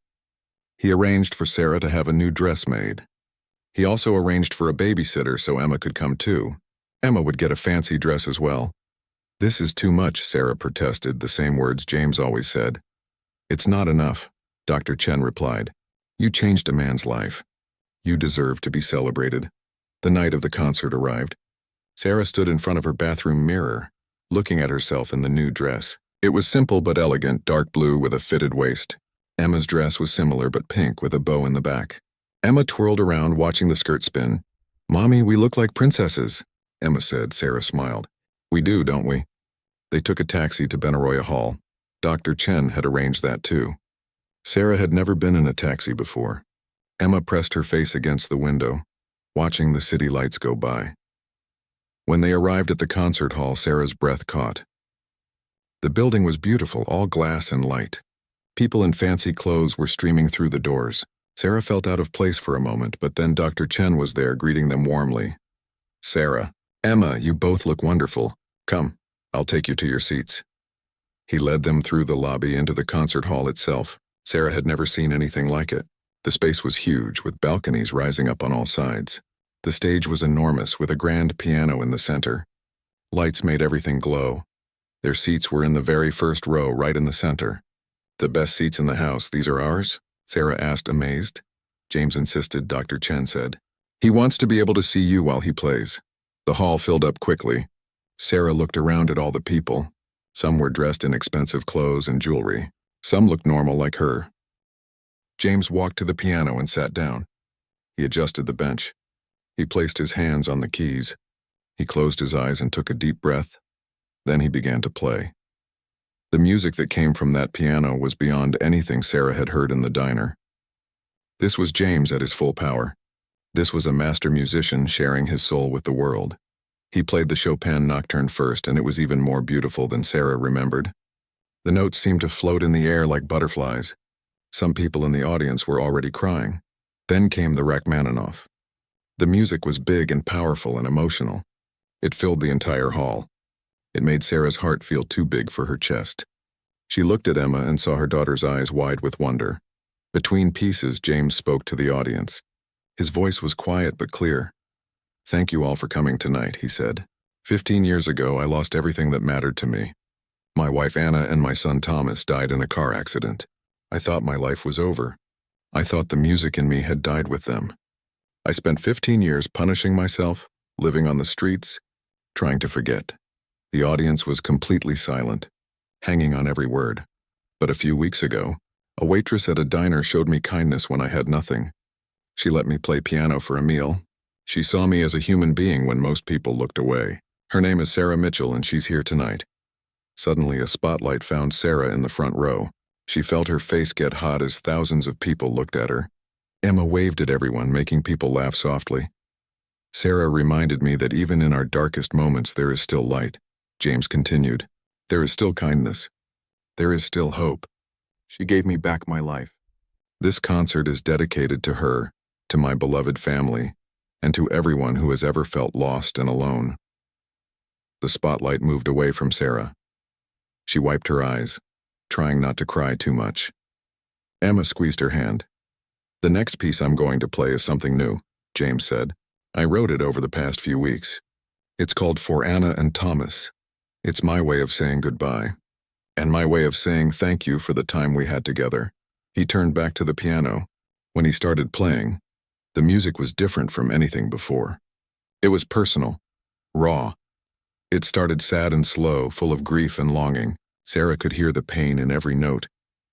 He arranged for Sarah to have a new dress made. He also arranged for a babysitter so Emma could come too. Emma would get a fancy dress as well. "This is too much," Sarah protested, the same words James always said. "It's not enough," Dr. Chen replied. "You changed a man's life. You deserve to be celebrated." The night of the concert arrived. Sarah stood in front of her bathroom mirror, looking at herself in the new dress. It was simple but elegant, dark blue with a fitted waist. Emma's dress was similar but pink with a bow in the back. Emma twirled around, watching the skirt spin. "Mommy, we look like princesses," Emma said. Sarah smiled. "We do, don't we?" They took a taxi to Benaroya Hall. Dr. Chen had arranged that too. Sarah had never been in a taxi before. Emma pressed her face against the window, watching the city lights go by. When they arrived at the concert hall, Sarah's breath caught. The building was beautiful, all glass and light. People in fancy clothes were streaming through the doors. Sarah felt out of place for a moment, but then Dr. Chen was there, greeting them warmly. "Sarah, Emma, you both look wonderful. Come, I'll take you to your seats." He led them through the lobby into the concert hall itself. Sarah had never seen anything like it. The space was huge, with balconies rising up on all sides. The stage was enormous, with a grand piano in the center. Lights made everything glow. Their seats were in the very first row, right in the center. "The best seats in the house, these are ours?" Sarah asked, amazed. James insisted, Dr. Chen said. "He wants to be able to see you while he plays." The hall filled up quickly. Sarah looked around at all the people. Some were dressed in expensive clothes and jewelry. Some looked normal like her. James walked to the piano and sat down. He adjusted the bench. He placed his hands on the keys. He closed his eyes and took a deep breath. Then he began to play. The music that came from that piano was beyond anything Sarah had heard in the diner. This was James at his full power. This was a master musician sharing his soul with the world. He played the Chopin Nocturne first, and it was even more beautiful than Sarah remembered. The notes seemed to float in the air like butterflies. Some people in the audience were already crying. Then came the Rachmaninoff. The music was big and powerful and emotional. It filled the entire hall. It made Sarah's heart feel too big for her chest. She looked at Emma and saw her daughter's eyes wide with wonder. Between pieces, James spoke to the audience. His voice was quiet but clear. "Thank you all for coming tonight," he said. 15 years ago, I lost everything that mattered to me. My wife Anna and my son Thomas died in a car accident. I thought my life was over. I thought the music in me had died with them. I spent 15 years punishing myself, living on the streets, trying to forget. The audience was completely silent, hanging on every word. But a few weeks ago, a waitress at a diner showed me kindness when I had nothing. She let me play piano for a meal. She saw me as a human being when most people looked away. Her name is Sarah Mitchell, and she's here tonight. Suddenly, a spotlight found Sarah in the front row. She felt her face get hot as thousands of people looked at her. Emma waved at everyone, making people laugh softly. Sarah reminded me that even in our darkest moments there is still light. James continued. There is still kindness. There is still hope. She gave me back my life. This concert is dedicated to her, to my beloved family, and to everyone who has ever felt lost and alone. The spotlight moved away from Sarah. She wiped her eyes, trying not to cry too much. Emma squeezed her hand. The next piece I'm going to play is something new, James said. I wrote it over the past few weeks. It's called For Anna and Thomas. It's my way of saying goodbye, and my way of saying thank you for the time we had together. He turned back to the piano. When he started playing, the music was different from anything before. It was personal, raw. It started sad and slow, full of grief and longing. Sarah could hear the pain in every note,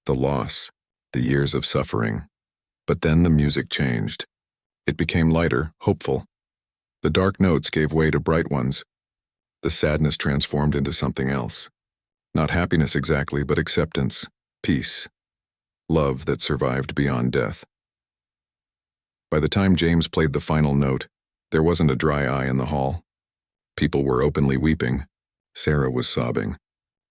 the loss, the years of suffering. But then the music changed. It became lighter, hopeful. The dark notes gave way to bright ones. The sadness transformed into something else. Not happiness exactly, but acceptance, peace, love that survived beyond death. By the time James played the final note, there wasn't a dry eye in the hall. People were openly weeping. Sarah was sobbing.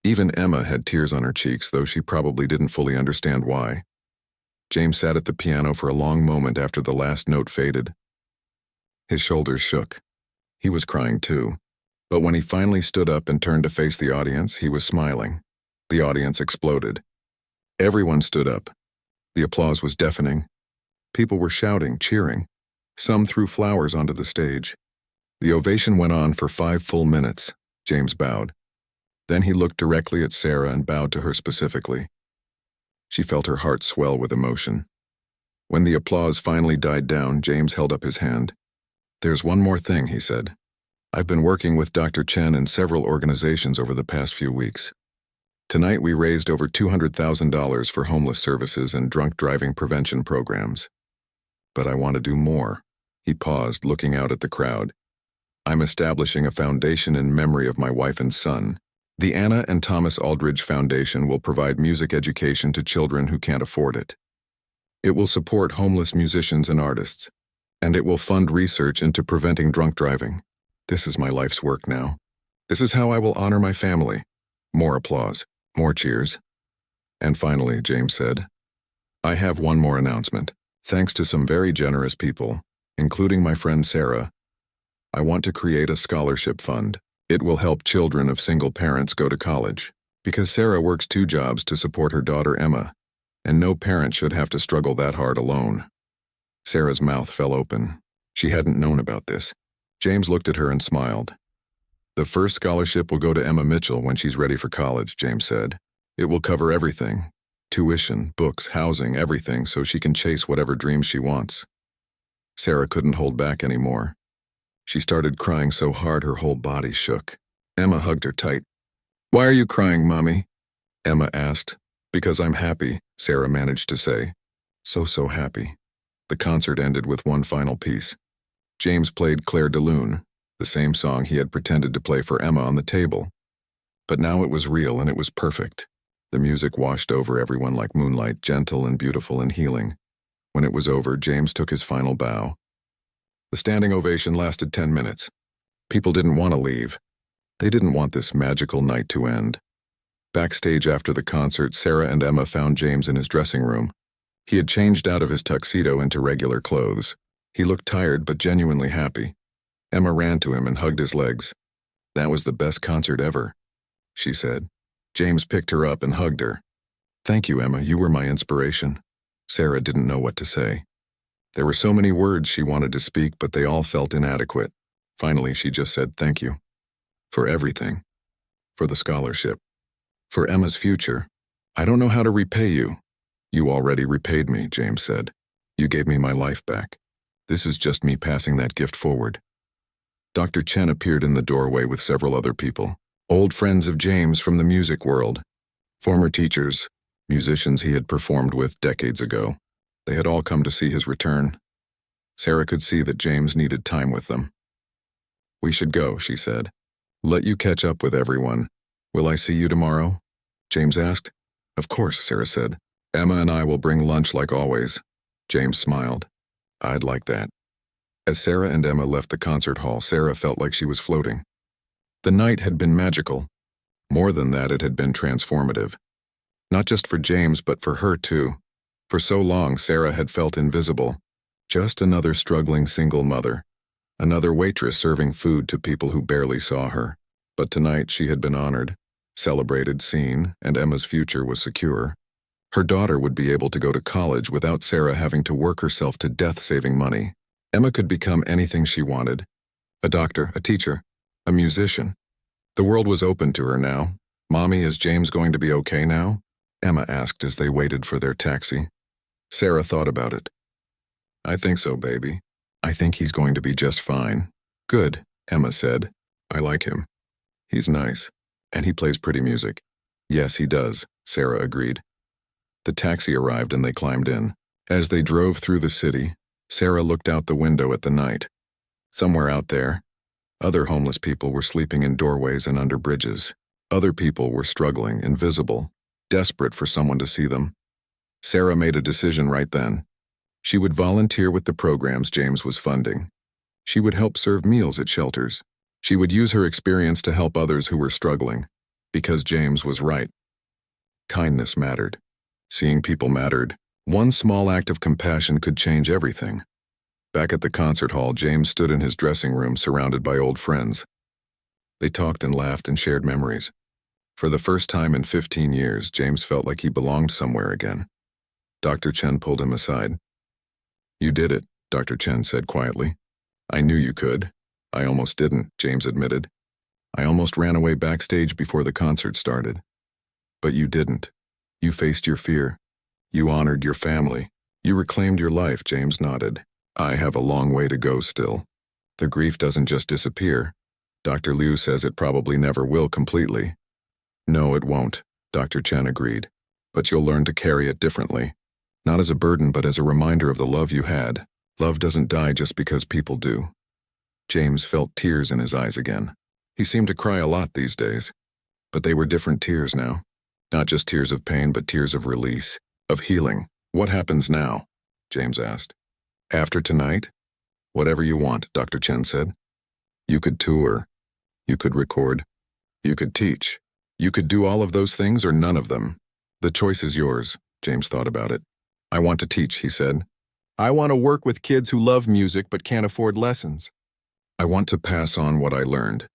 Even Emma had tears on her cheeks, though she probably didn't fully understand why. James sat at the piano for a long moment after the last note faded. His shoulders shook. He was crying too. But when he finally stood up and turned to face the audience, he was smiling. The audience exploded. Everyone stood up. The applause was deafening. People were shouting, cheering. Some threw flowers onto the stage. The ovation went on for 5 full minutes. James bowed. Then he looked directly at Sarah and bowed to her specifically. She felt her heart swell with emotion. When the applause finally died down, James held up his hand. "There's one more thing," he said. "I've been working with Dr. Chen in several organizations over the past few weeks. Tonight we raised over $200,000 for homeless services and drunk driving prevention programs. But I want to do more." He paused, looking out at the crowd. "I'm establishing a foundation in memory of my wife and son. The Anna and Thomas Aldridge Foundation will provide music education to children who can't afford it. It will support homeless musicians and artists, and it will fund research into preventing drunk driving. This is my life's work now. This is how I will honor my family." More applause, more cheers. And finally, James said, "I have one more announcement. Thanks to some very generous people, including my friend Sarah, I want to create a scholarship fund. It will help children of single parents go to college, because Sarah works 2 jobs to support her daughter Emma, and no parent should have to struggle that hard alone." Sarah's mouth fell open. She hadn't known about this. James looked at her and smiled. "The first scholarship will go to Emma Mitchell when she's ready for college," James said. "It will cover everything. Tuition, books, housing, everything, so she can chase whatever dreams she wants." Sarah couldn't hold back anymore. She started crying so hard her whole body shook. Emma hugged her tight. "Why are you crying, Mommy?" Emma asked. "Because I'm happy," Sarah managed to say. So happy. The concert ended with one final piece. James played Claire de Lune, the same song he had pretended to play for Emma on the table. But now it was real and it was perfect. The music washed over everyone like moonlight, gentle and beautiful and healing. When it was over, James took his final bow. The standing ovation lasted 10 minutes. People didn't want to leave. They didn't want this magical night to end. Backstage after the concert, Sarah and Emma found James in his dressing room. He had changed out of his tuxedo into regular clothes. He looked tired but genuinely happy. Emma ran to him and hugged his legs. "That was the best concert ever," she said. James picked her up and hugged her. "Thank you, Emma, you were my inspiration." Sarah didn't know what to say. There were so many words she wanted to speak, but they all felt inadequate. Finally, she just said thank you. For everything. For the scholarship. For Emma's future. "I don't know how to repay you." "You already repaid me," James said. "You gave me my life back. This is just me passing that gift forward." Dr. Chen appeared in the doorway with several other people. Old friends of James from the music world. Former teachers, musicians he had performed with decades ago. They had all come to see his return. Sarah could see that James needed time with them. "We should go," she said. "Let you catch up with everyone. Will I see you tomorrow?" James asked. "Of course," Sarah said. "Emma and I will bring lunch like always." James smiled. "I'd like that." As Sarah and Emma left the concert hall, Sarah felt like she was floating. The night had been magical. More than that, it had been transformative. Not just for James, but for her too. For so long, Sarah had felt invisible. Just another struggling single mother. Another waitress serving food to people who barely saw her. But tonight she had been honored, celebrated, seen, and Emma's future was secure. Her daughter would be able to go to college without Sarah having to work herself to death saving money. Emma could become anything she wanted. A doctor, a teacher, a musician. The world was open to her now. "Mommy, is James going to be okay now?" Emma asked as they waited for their taxi. Sarah thought about it. "I think so, baby. I think he's going to be just fine." "Good," Emma said. "I like him. He's nice. And he plays pretty music." "Yes, he does," Sarah agreed. The taxi arrived and they climbed in. As they drove through the city, Sarah looked out the window at the night. Somewhere out there, other homeless people were sleeping in doorways and under bridges. Other people were struggling, invisible, desperate for someone to see them. Sarah made a decision right then. She would volunteer with the programs James was funding. She would help serve meals at shelters. She would use her experience to help others who were struggling. Because James was right. Kindness mattered. Seeing people mattered. One small act of compassion could change everything. Back at the concert hall, James stood in his dressing room surrounded by old friends. They talked and laughed and shared memories. For the first time in 15 years, James felt like he belonged somewhere again. Dr. Chen pulled him aside. "You did it," Dr. Chen said quietly. "I knew you could." "I almost didn't," James admitted. "I almost ran away backstage before the concert started." "But you didn't. You faced your fear. You honored your family. You reclaimed your life," James nodded. "I have a long way to go still. The grief doesn't just disappear. Dr. Liu says it probably never will completely." "No, it won't," Dr. Chen agreed. "But you'll learn to carry it differently. Not as a burden, but as a reminder of the love you had. Love doesn't die just because people do." James felt tears in his eyes again. He seemed to cry a lot these days. But they were different tears now. Not just tears of pain, but tears of release, of healing. "What happens now?" James asked. "After tonight? Whatever you want," Dr. Chen said. "You could tour. You could record. You could teach. You could do all of those things or none of them. The choice is yours." James thought about it. "I want to teach," he said. "I want to work with kids who love music but can't afford lessons. I want to pass on what I learned.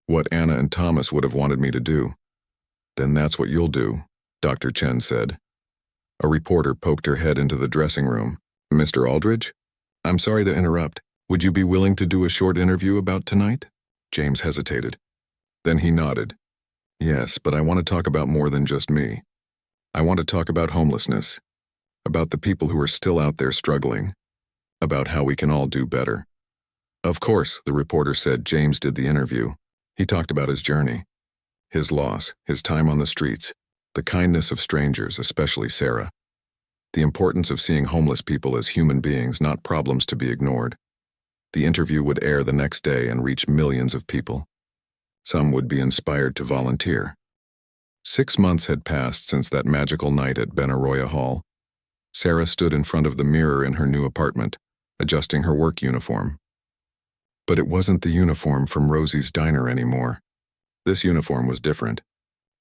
What Anna and Thomas would have wanted me to do." "Then that's what you'll do," Dr. Chen said. A reporter poked her head into the dressing room. "Mr. Aldridge? I'm sorry to interrupt. Would you be willing to do a short interview about tonight?" James hesitated. Then he nodded. "Yes, but I want to talk about more than just me. I want to talk about homelessness, about the people who are still out there struggling, about how we can all do better." "Of course," the reporter said. James did the interview. He talked about his journey, his loss, his time on the streets, the kindness of strangers, especially Sarah, the importance of seeing homeless people as human beings, not problems to be ignored. The interview would air the next day and reach millions of people. Some would be inspired to volunteer. 6 months had passed since that magical night at Benaroya Hall. Sarah stood in front of the mirror in her new apartment, adjusting her work uniform. But it wasn't the uniform from Rosie's diner anymore. This uniform was different.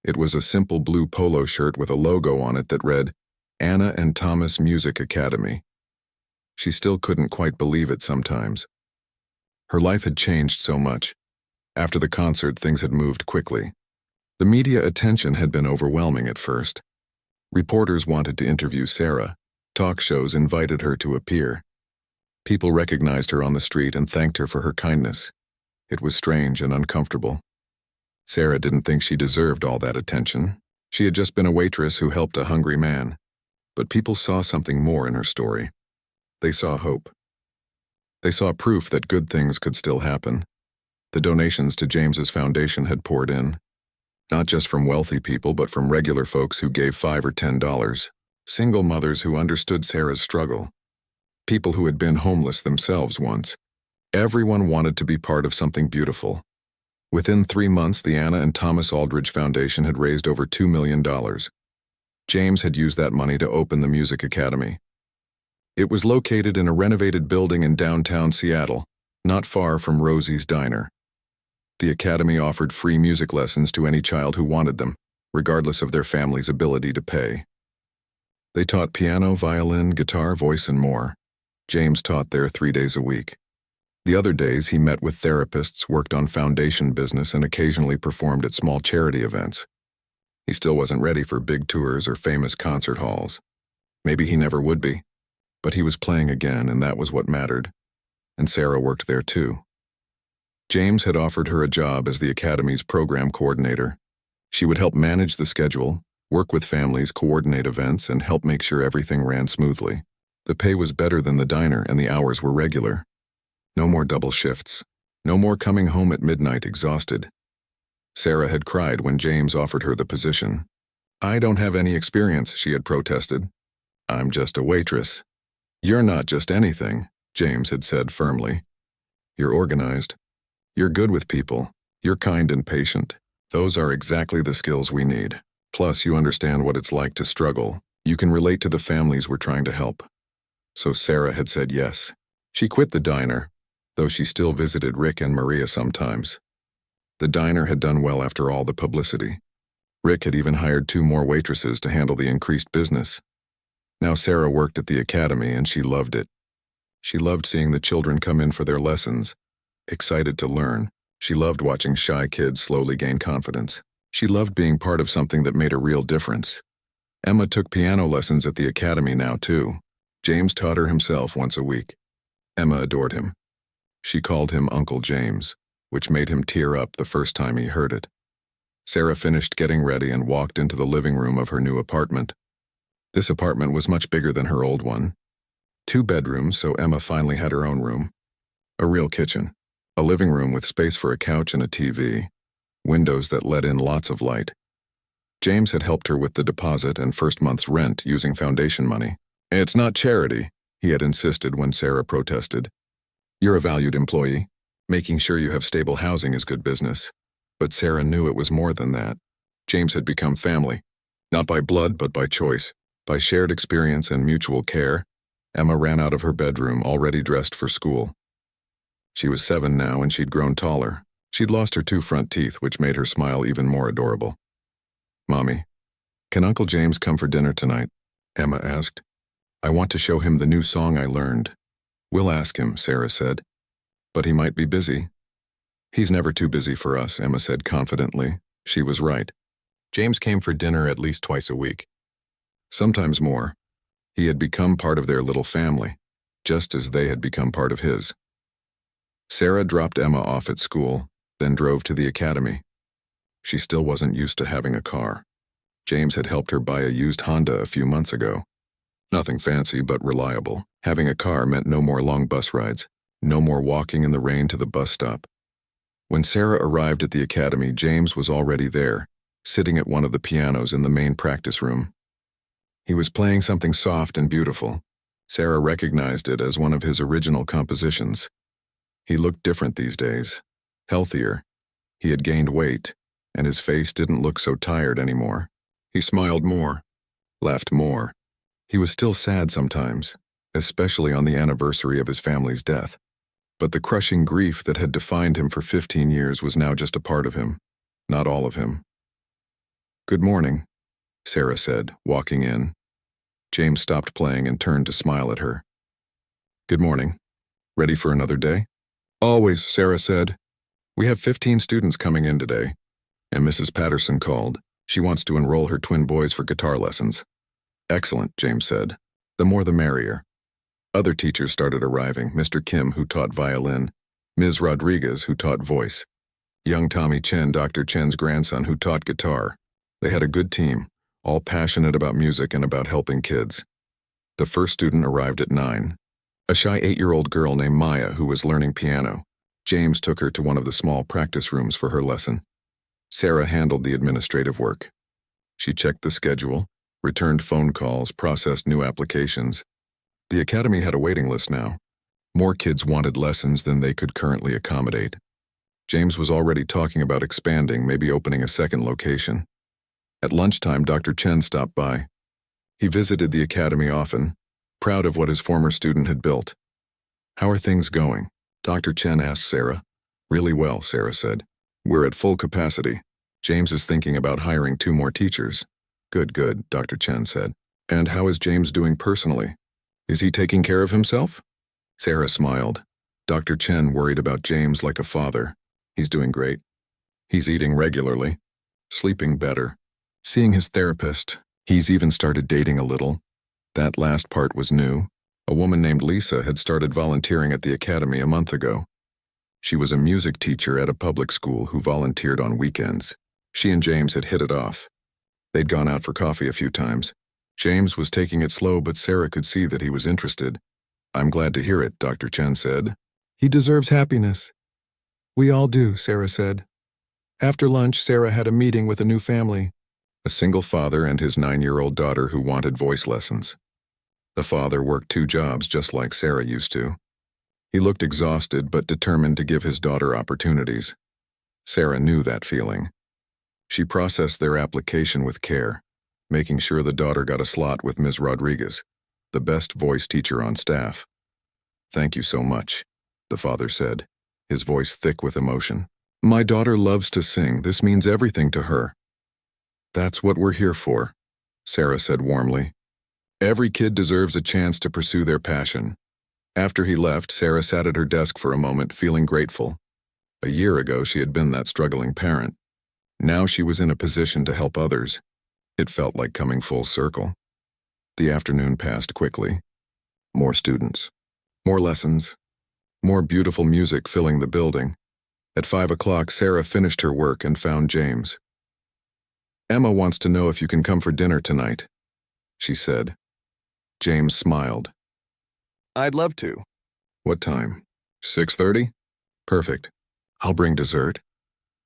It was a simple blue polo shirt with a logo on it that read, "Anna and Thomas Music Academy." She still couldn't quite believe it sometimes. Her life had changed so much. After the concert, things had moved quickly. The media attention had been overwhelming at first. Reporters wanted to interview Sarah. Talk shows invited her to appear. People recognized her on the street and thanked her for her kindness. It was strange and uncomfortable. Sarah didn't think she deserved all that attention. She had just been a waitress who helped a hungry man. But people saw something more in her story. They saw hope. They saw proof that good things could still happen. The donations to James's foundation had poured in. Not just from wealthy people, but from regular folks who gave $5 or $10. Single mothers who understood Sarah's struggle. People who had been homeless themselves once. Everyone wanted to be part of something beautiful. Within 3 months, the Anna and Thomas Aldridge Foundation had raised over $2 million. James had used that money to open the Music Academy. It was located in a renovated building in downtown Seattle, not far from Rosie's diner. The academy offered free music lessons to any child who wanted them, regardless of their family's ability to pay. They taught piano, violin, guitar, voice, and more. James taught there 3 days a week. The other days, he met with therapists, worked on foundation business, and occasionally performed at small charity events. He still wasn't ready for big tours or famous concert halls. Maybe he never would be. But he was playing again, and that was what mattered. And Sarah worked there too. James had offered her a job as the academy's program coordinator. She would help manage the schedule, work with families, coordinate events, and help make sure everything ran smoothly. The pay was better than the diner, and the hours were regular. No more double shifts. No more coming home at midnight exhausted. Sarah had cried when James offered her the position. "I don't have any experience," she had protested. "I'm just a waitress." "You're not just anything," James had said firmly. "You're organized. You're good with people. You're kind and patient. Those are exactly the skills we need. Plus, you understand what it's like to struggle. You can relate to the families we're trying to help." So Sarah had said yes. She quit the diner, though she still visited Rick and Maria sometimes. The diner had done well after all the publicity. Rick had even hired 2 more waitresses to handle the increased business. Now Sarah worked at the academy and she loved it. She loved seeing the children come in for their lessons, excited to learn. She loved watching shy kids slowly gain confidence. She loved being part of something that made a real difference. Emma took piano lessons at the academy now too. James taught her himself once a week. Emma adored him. She called him Uncle James, which made him tear up the first time he heard it. Sarah finished getting ready and walked into the living room of her new apartment. This apartment was much bigger than her old one. 2 bedrooms, so Emma finally had her own room. A real kitchen. A living room with space for a couch and a TV. Windows that let in lots of light. James had helped her with the deposit and first month's rent using foundation money. "It's not charity," he had insisted when Sarah protested. "You're a valued employee. Making sure you have stable housing is good business." But Sarah knew it was more than that. James had become family. Not by blood, but by choice. By shared experience and mutual care. Emma ran out of her bedroom, already dressed for school. She was 7 now and she'd grown taller. She'd lost her 2 front teeth, which made her smile even more adorable. "Mommy, can Uncle James come for dinner tonight?" Emma asked. "I want to show him the new song I learned." "We'll ask him," Sarah said. "But he might be busy." "He's never too busy for us," Emma said confidently. She was right. James came for dinner at least twice a week. Sometimes more. He had become part of their little family, just as they had become part of his. Sarah dropped Emma off at school, then drove to the academy. She still wasn't used to having a car. James had helped her buy a used Honda a few months ago. Nothing fancy, but reliable. Having a car meant no more long bus rides, no more walking in the rain to the bus stop. When Sarah arrived at the academy, James was already there, sitting at one of the pianos in the main practice room. He was playing something soft and beautiful. Sarah recognized it as one of his original compositions. He looked different these days, healthier. He had gained weight, and his face didn't look so tired anymore. He smiled more, laughed more. He was still sad sometimes, especially on the anniversary of his family's death. But the crushing grief that had defined him for 15 years was now just a part of him, not all of him. "Good morning," Sarah said, walking in. James stopped playing and turned to smile at her. "Good morning. Ready for another day?" "Always," Sarah said. "We have 15 students coming in today, and Mrs. Patterson called. She wants to enroll her twin boys for guitar lessons." "Excellent," James said. "The more the merrier." Other teachers started arriving, Mr. Kim, who taught violin, Ms. Rodriguez, who taught voice, young Tommy Chen, Dr. Chen's grandson, who taught guitar. They had a good team, all passionate about music and about helping kids. The first student arrived at 9. A shy 8-year-old girl named Maya who was learning piano. James took her to one of the small practice rooms for her lesson. Sarah handled the administrative work. She checked the schedule, returned phone calls, processed new applications. The academy had a waiting list now. More kids wanted lessons than they could currently accommodate. James was already talking about expanding, maybe opening a second location. At lunchtime, Dr. Chen stopped by. He visited the academy often, proud of what his former student had built. "How are things going?" Dr. Chen asked Sarah. "Really well," Sarah said. "We're at full capacity. James is thinking about hiring 2 more teachers." Good, Dr. Chen said. "And how is James doing personally? Is he taking care of himself?" Sarah smiled. Dr. Chen worried about James like a father. "He's doing great. He's eating regularly, sleeping better, seeing his therapist. He's even started dating a little." That last part was new. A woman named Lisa had started volunteering at the academy a month ago. She was a music teacher at a public school who volunteered on weekends. She and James had hit it off. They'd gone out for coffee a few times. James was taking it slow, but Sarah could see that he was interested. "I'm glad to hear it," Dr. Chen said. "He deserves happiness." "We all do," Sarah said. After lunch, Sarah had a meeting with a new family. A single father and his 9-year-old daughter who wanted voice lessons. The father worked 2 jobs just like Sarah used to. He looked exhausted but determined to give his daughter opportunities. Sarah knew that feeling. She processed their application with care, making sure the daughter got a slot with Ms. Rodriguez, the best voice teacher on staff. "Thank you so much," the father said, his voice thick with emotion. "My daughter loves to sing. This means everything to her." That's what we're here for, Sarah said warmly. Every kid deserves a chance to pursue their passion. After he left, Sarah sat at her desk for a moment, feeling grateful. A year ago, she had been that struggling parent. Now she was in a position to help others. It felt like coming full circle. The afternoon passed quickly. More students, more lessons, more beautiful music filling the building. At 5 o'clock, Sarah finished her work and found James. "Emma wants to know if you can come for dinner tonight," she said. James smiled. I'd love to. "What time? 6:30? Perfect. I'll bring dessert."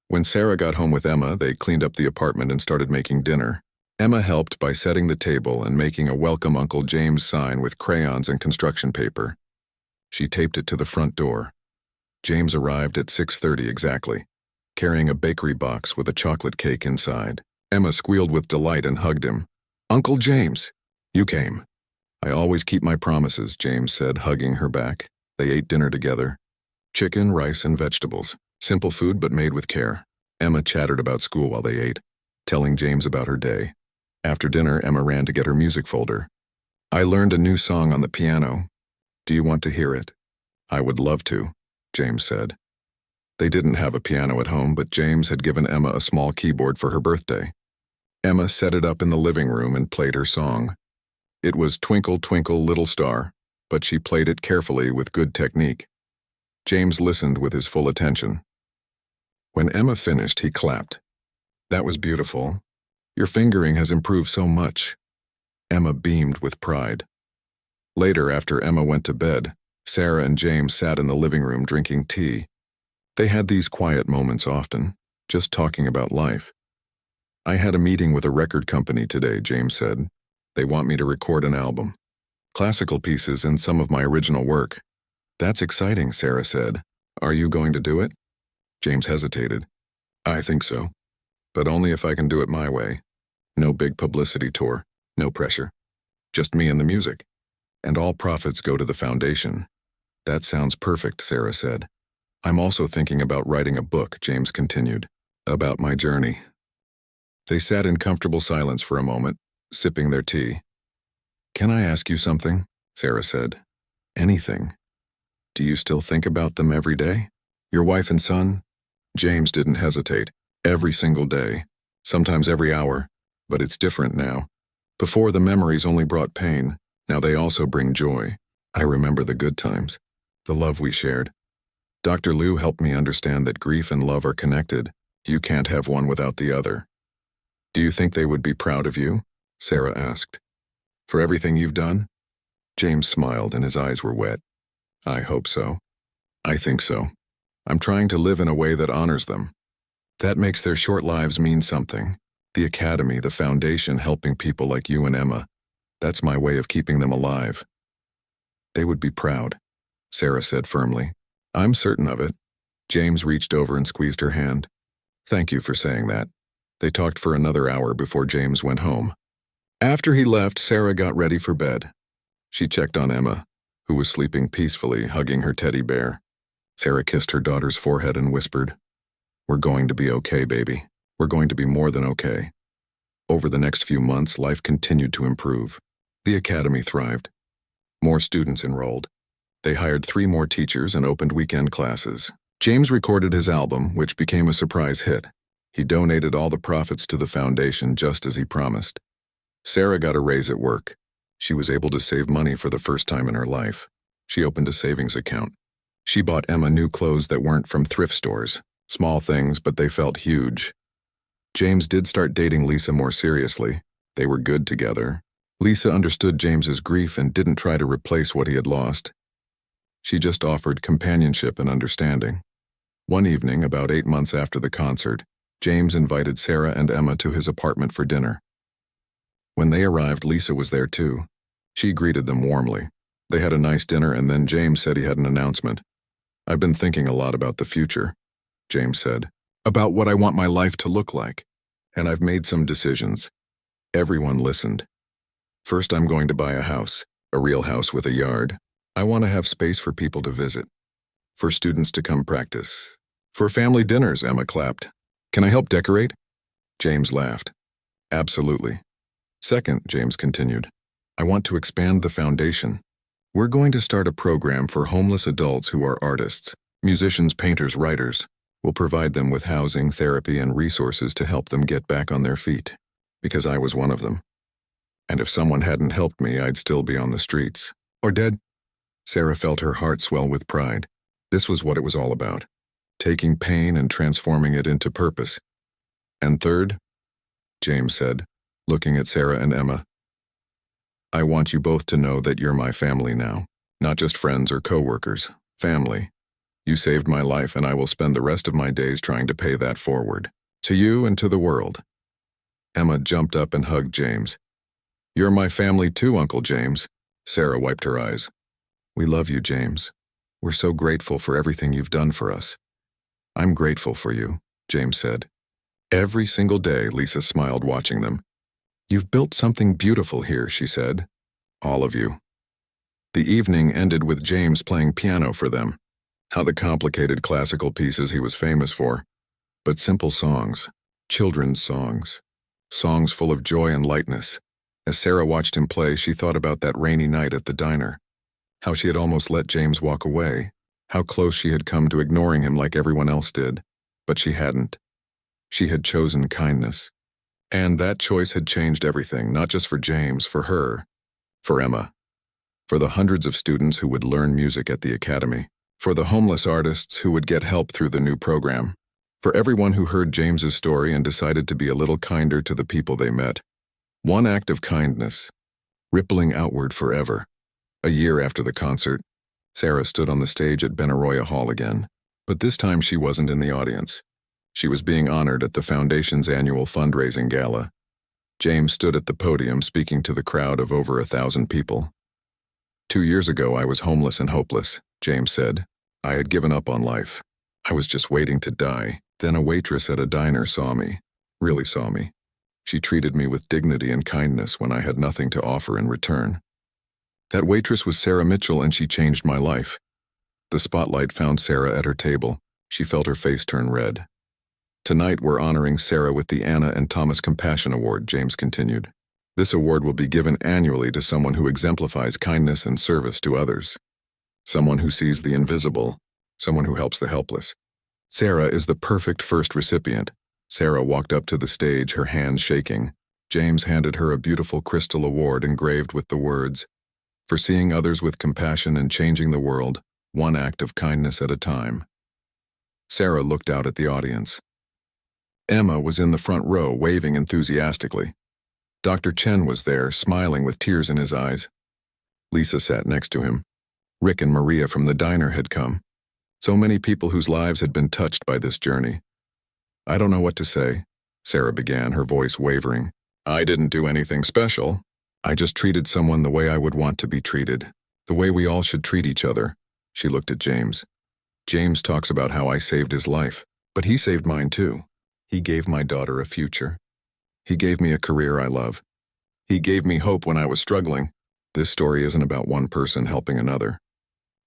When Sarah got home with Emma, they cleaned up the apartment and started making dinner. Emma helped by setting the table and making a welcome Uncle James sign with crayons and construction paper. She taped it to the front door. James arrived at 6:30 exactly, carrying a bakery box with a chocolate cake inside. Emma squealed with delight and hugged him. "Uncle James, you came." "I always keep my promises," James said, hugging her back. They ate dinner together. Chicken, rice, and vegetables. Simple food but made with care. Emma chattered about school while they ate, telling James about her day. After dinner, Emma ran to get her music folder. "I learned a new song on the piano. Do you want to hear it?" "I would love to," James said. They didn't have a piano at home, but James had given Emma a small keyboard for her birthday. Emma set it up in the living room and played her song. It was Twinkle, Twinkle, Little Star, but she played it carefully with good technique. James listened with his full attention. When Emma finished, he clapped. "That was beautiful. Your fingering has improved so much." Emma beamed with pride. Later, after Emma went to bed, Sarah and James sat in the living room drinking tea. They had these quiet moments often, just talking about life. "I had a meeting with a record company today," James said. "They want me to record an album. Classical pieces and some of my original work." "That's exciting," Sarah said. "Are you going to do it?" James hesitated. "I think so, but only if I can do it my way. No big publicity tour, no pressure. Just me and the music. And all profits go to the foundation." "That sounds perfect," Sarah said. "I'm also thinking about writing a book," James continued, "about my journey." They sat in comfortable silence for a moment, sipping their tea. "Can I ask you something?" Sarah said. "Anything. Do you still think about them every day? Your wife and son?" James didn't hesitate. "Every single day. Sometimes every hour. But it's different now. Before, the memories only brought pain. Now they also bring joy. I remember the good times. The love we shared. Dr. Liu helped me understand that grief and love are connected. You can't have one without the other." "Do you think they would be proud of you?" Sarah asked. "For everything you've done?" James smiled and his eyes were wet. "I hope so. I think so. I'm trying to live in a way that honors them. That makes their short lives mean something. The academy, the foundation helping people like you and Emma. That's my way of keeping them alive." "They would be proud," Sarah said firmly. "I'm certain of it." James reached over and squeezed her hand. "Thank you for saying that." They talked for another hour before James went home. After he left, Sarah got ready for bed. She checked on Emma, who was sleeping peacefully, hugging her teddy bear. Sarah kissed her daughter's forehead and whispered, "We're going to be okay, baby. We're going to be more than okay." Over the next few months, life continued to improve. The academy thrived. More students enrolled. They hired 3 more teachers and opened weekend classes. James recorded his album, which became a surprise hit. He donated all the profits to the foundation just as he promised. Sarah got a raise at work. She was able to save money for the first time in her life. She opened a savings account. She bought Emma new clothes that weren't from thrift stores. Small things, but they felt huge. James did start dating Lisa more seriously. They were good together. Lisa understood James's grief and didn't try to replace what he had lost. She just offered companionship and understanding. One evening, about 8 months after the concert, James invited Sarah and Emma to his apartment for dinner. When they arrived, Lisa was there too. She greeted them warmly. They had a nice dinner, and then James said he had an announcement. "I've been thinking a lot about the future," James said, "about what I want my life to look like. And I've made some decisions." Everyone listened. "First, I'm going to buy a house, a real house with a yard. I want to have space for people to visit, for students to come practice, for family dinners," Emma clapped. "Can I help decorate?" James laughed. Absolutely. Second, James continued, I want to expand the foundation. We're going to start a program for homeless adults who are artists, musicians, painters, writers. We'll provide them with housing, therapy, and resources to help them get back on their feet. Because I was one of them. And if someone hadn't helped me, I'd still be on the streets. Or dead. Sarah felt her heart swell with pride. This was what it was all about. Taking pain and transforming it into purpose. And third, James said, looking at Sarah and Emma, I want you both to know that you're my family now. Not just friends or co-workers. Family. You saved my life, and I will spend the rest of my days trying to pay that forward. To you and to the world. Emma jumped up and hugged James. You're my family too, Uncle James. Sarah wiped her eyes. We love you, James. We're so grateful for everything you've done for us. I'm grateful for you, James said. Every single day, Lisa smiled watching them. You've built something beautiful here, she said. All of you. The evening ended with James playing piano for them. Not the complicated classical pieces he was famous for, but simple songs, children's songs, songs full of joy and lightness. As Sarah watched him play, she thought about that rainy night at the diner, how she had almost let James walk away, how close she had come to ignoring him like everyone else did, but she hadn't. She had chosen kindness. And that choice had changed everything, not just for James, for her, for Emma, for the hundreds of students who would learn music at the academy, for the homeless artists who would get help through the new program, for everyone who heard James's story and decided to be a little kinder to the people they met. One act of kindness, rippling outward forever. A year after the concert, Sarah stood on the stage at Benaroya Hall again, but this time she wasn't in the audience. She was being honored at the Foundation's annual fundraising gala. James stood at the podium speaking to the crowd of over 1,000 people. 2 years ago, I was homeless and hopeless, James said. I had given up on life. I was just waiting to die. Then a waitress at a diner saw me, really saw me. She treated me with dignity and kindness when I had nothing to offer in return. That waitress was Sarah Mitchell, and she changed my life. The spotlight found Sarah at her table. She felt her face turn red. Tonight we're honoring Sarah with the Anna and Thomas Compassion Award, James continued. This award will be given annually to someone who exemplifies kindness and service to others. Someone who sees the invisible, someone who helps the helpless. Sarah is the perfect first recipient. Sarah walked up to the stage, her hands shaking. James handed her a beautiful crystal award engraved with the words, "For seeing others with compassion and changing the world, one act of kindness at a time." Sarah looked out at the audience. Emma was in the front row, waving enthusiastically. Dr. Chen was there, smiling with tears in his eyes. Lisa sat next to him. Rick and Maria from the diner had come. So many people whose lives had been touched by this journey. I don't know what to say, Sarah began, her voice wavering. I didn't do anything special. I just treated someone the way I would want to be treated, the way we all should treat each other. She looked at James. James talks about how I saved his life, but he saved mine too. He gave my daughter a future. He gave me a career I love. He gave me hope when I was struggling. This story isn't about one person helping another.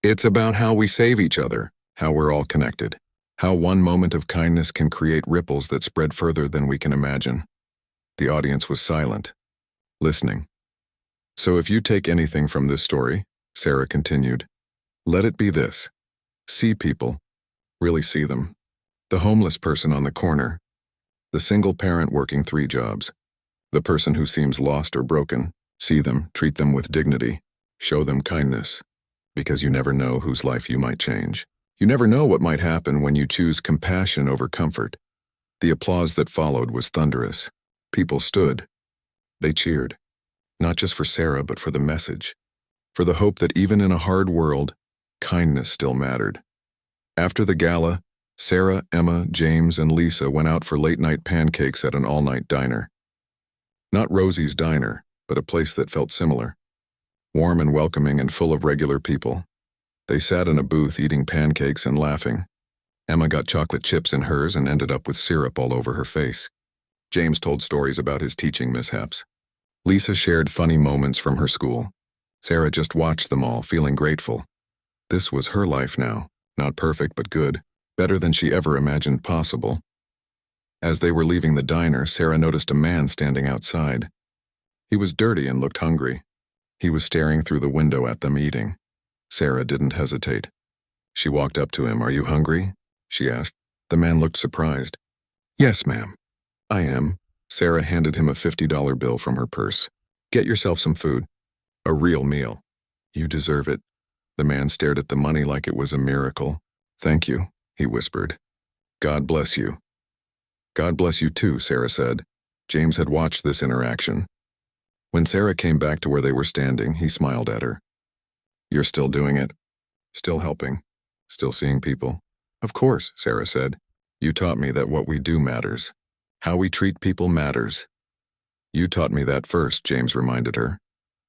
It's about how we save each other, how we're all connected, how one moment of kindness can create ripples that spread further than we can imagine. The audience was silent, listening. So if you take anything from this story, Sarah continued, let it be this. See people, really see them. The homeless person on the corner, the single parent working 3 jobs, the person who seems lost or broken, see them, treat them with dignity, show them kindness, because you never know whose life you might change. You never know what might happen when you choose compassion over comfort. The applause that followed was thunderous. People stood. They cheered, not just for Sarah, but for the message, for the hope that even in a hard world, kindness still mattered. After the gala, Sarah, Emma, James, and Lisa went out for late-night pancakes at an all-night diner. Not Rosie's Diner, but a place that felt similar. Warm and welcoming and full of regular people. They sat in a booth eating pancakes and laughing. Emma got chocolate chips in hers and ended up with syrup all over her face. James told stories about his teaching mishaps. Lisa shared funny moments from her school. Sarah just watched them all, feeling grateful. This was her life now, not perfect but good. Better than she ever imagined possible. As they were leaving the diner, Sarah noticed a man standing outside. He was dirty and looked hungry. He was staring through the window at them eating. Sarah didn't hesitate. She walked up to him. "Are you hungry?" she asked. The man looked surprised. "Yes, ma'am. I am." Sarah handed him a $50 bill from her purse. "Get yourself some food. A real meal. You deserve it." The man stared at the money like it was a miracle. "Thank you," he whispered. "God bless you." "God bless you too," Sarah said. James had watched this interaction. When Sarah came back to where they were standing, he smiled at her. "You're still doing it? Still helping? Still seeing people?" "Of course," Sarah said. "You taught me that what we do matters. How we treat people matters." "You taught me that first," James reminded her.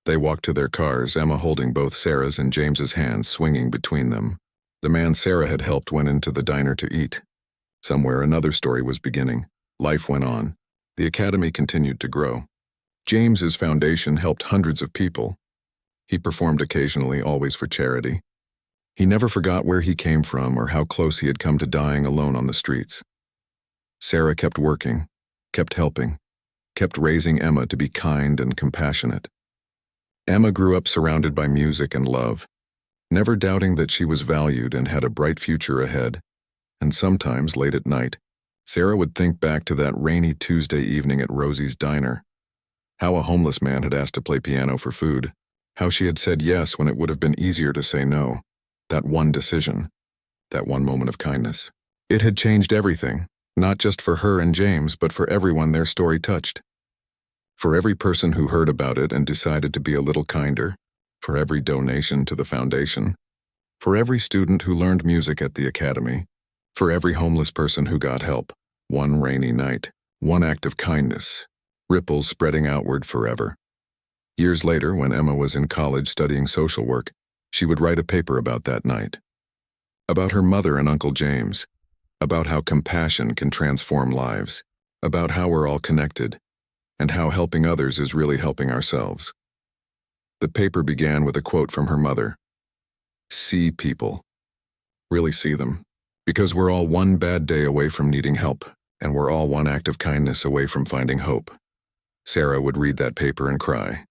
They walked to their cars, Emma holding both Sarah's and James's hands swinging between them. The man Sarah had helped went into the diner to eat. Somewhere another story was beginning. Life went on. The academy continued to grow. James's foundation helped hundreds of people. He performed occasionally, always for charity. He never forgot where he came from or how close he had come to dying alone on the streets. Sarah kept working, kept helping, kept raising Emma to be kind and compassionate. Emma grew up surrounded by music and love, never doubting that she was valued and had a bright future ahead. And sometimes, late at night, Sarah would think back to that rainy Tuesday evening at Rosie's diner. How a homeless man had asked to play piano for food. How she had said yes when it would have been easier to say no. That one decision. That one moment of kindness. It had changed everything, not just for her and James, but for everyone their story touched. For every person who heard about it and decided to be a little kinder. For every donation to the foundation. For every student who learned music at the academy. For every homeless person who got help. One rainy night. One act of kindness. Ripples spreading outward forever. Years later, when Emma was in college studying social work, she would write a paper about that night. About her mother and Uncle James. About how compassion can transform lives. About how we're all connected. And how helping others is really helping ourselves. The paper began with a quote from her mother. "See people. Really see them. Because we're all one bad day away from needing help, and we're all one act of kindness away from finding hope." Sarah would read that paper and cry.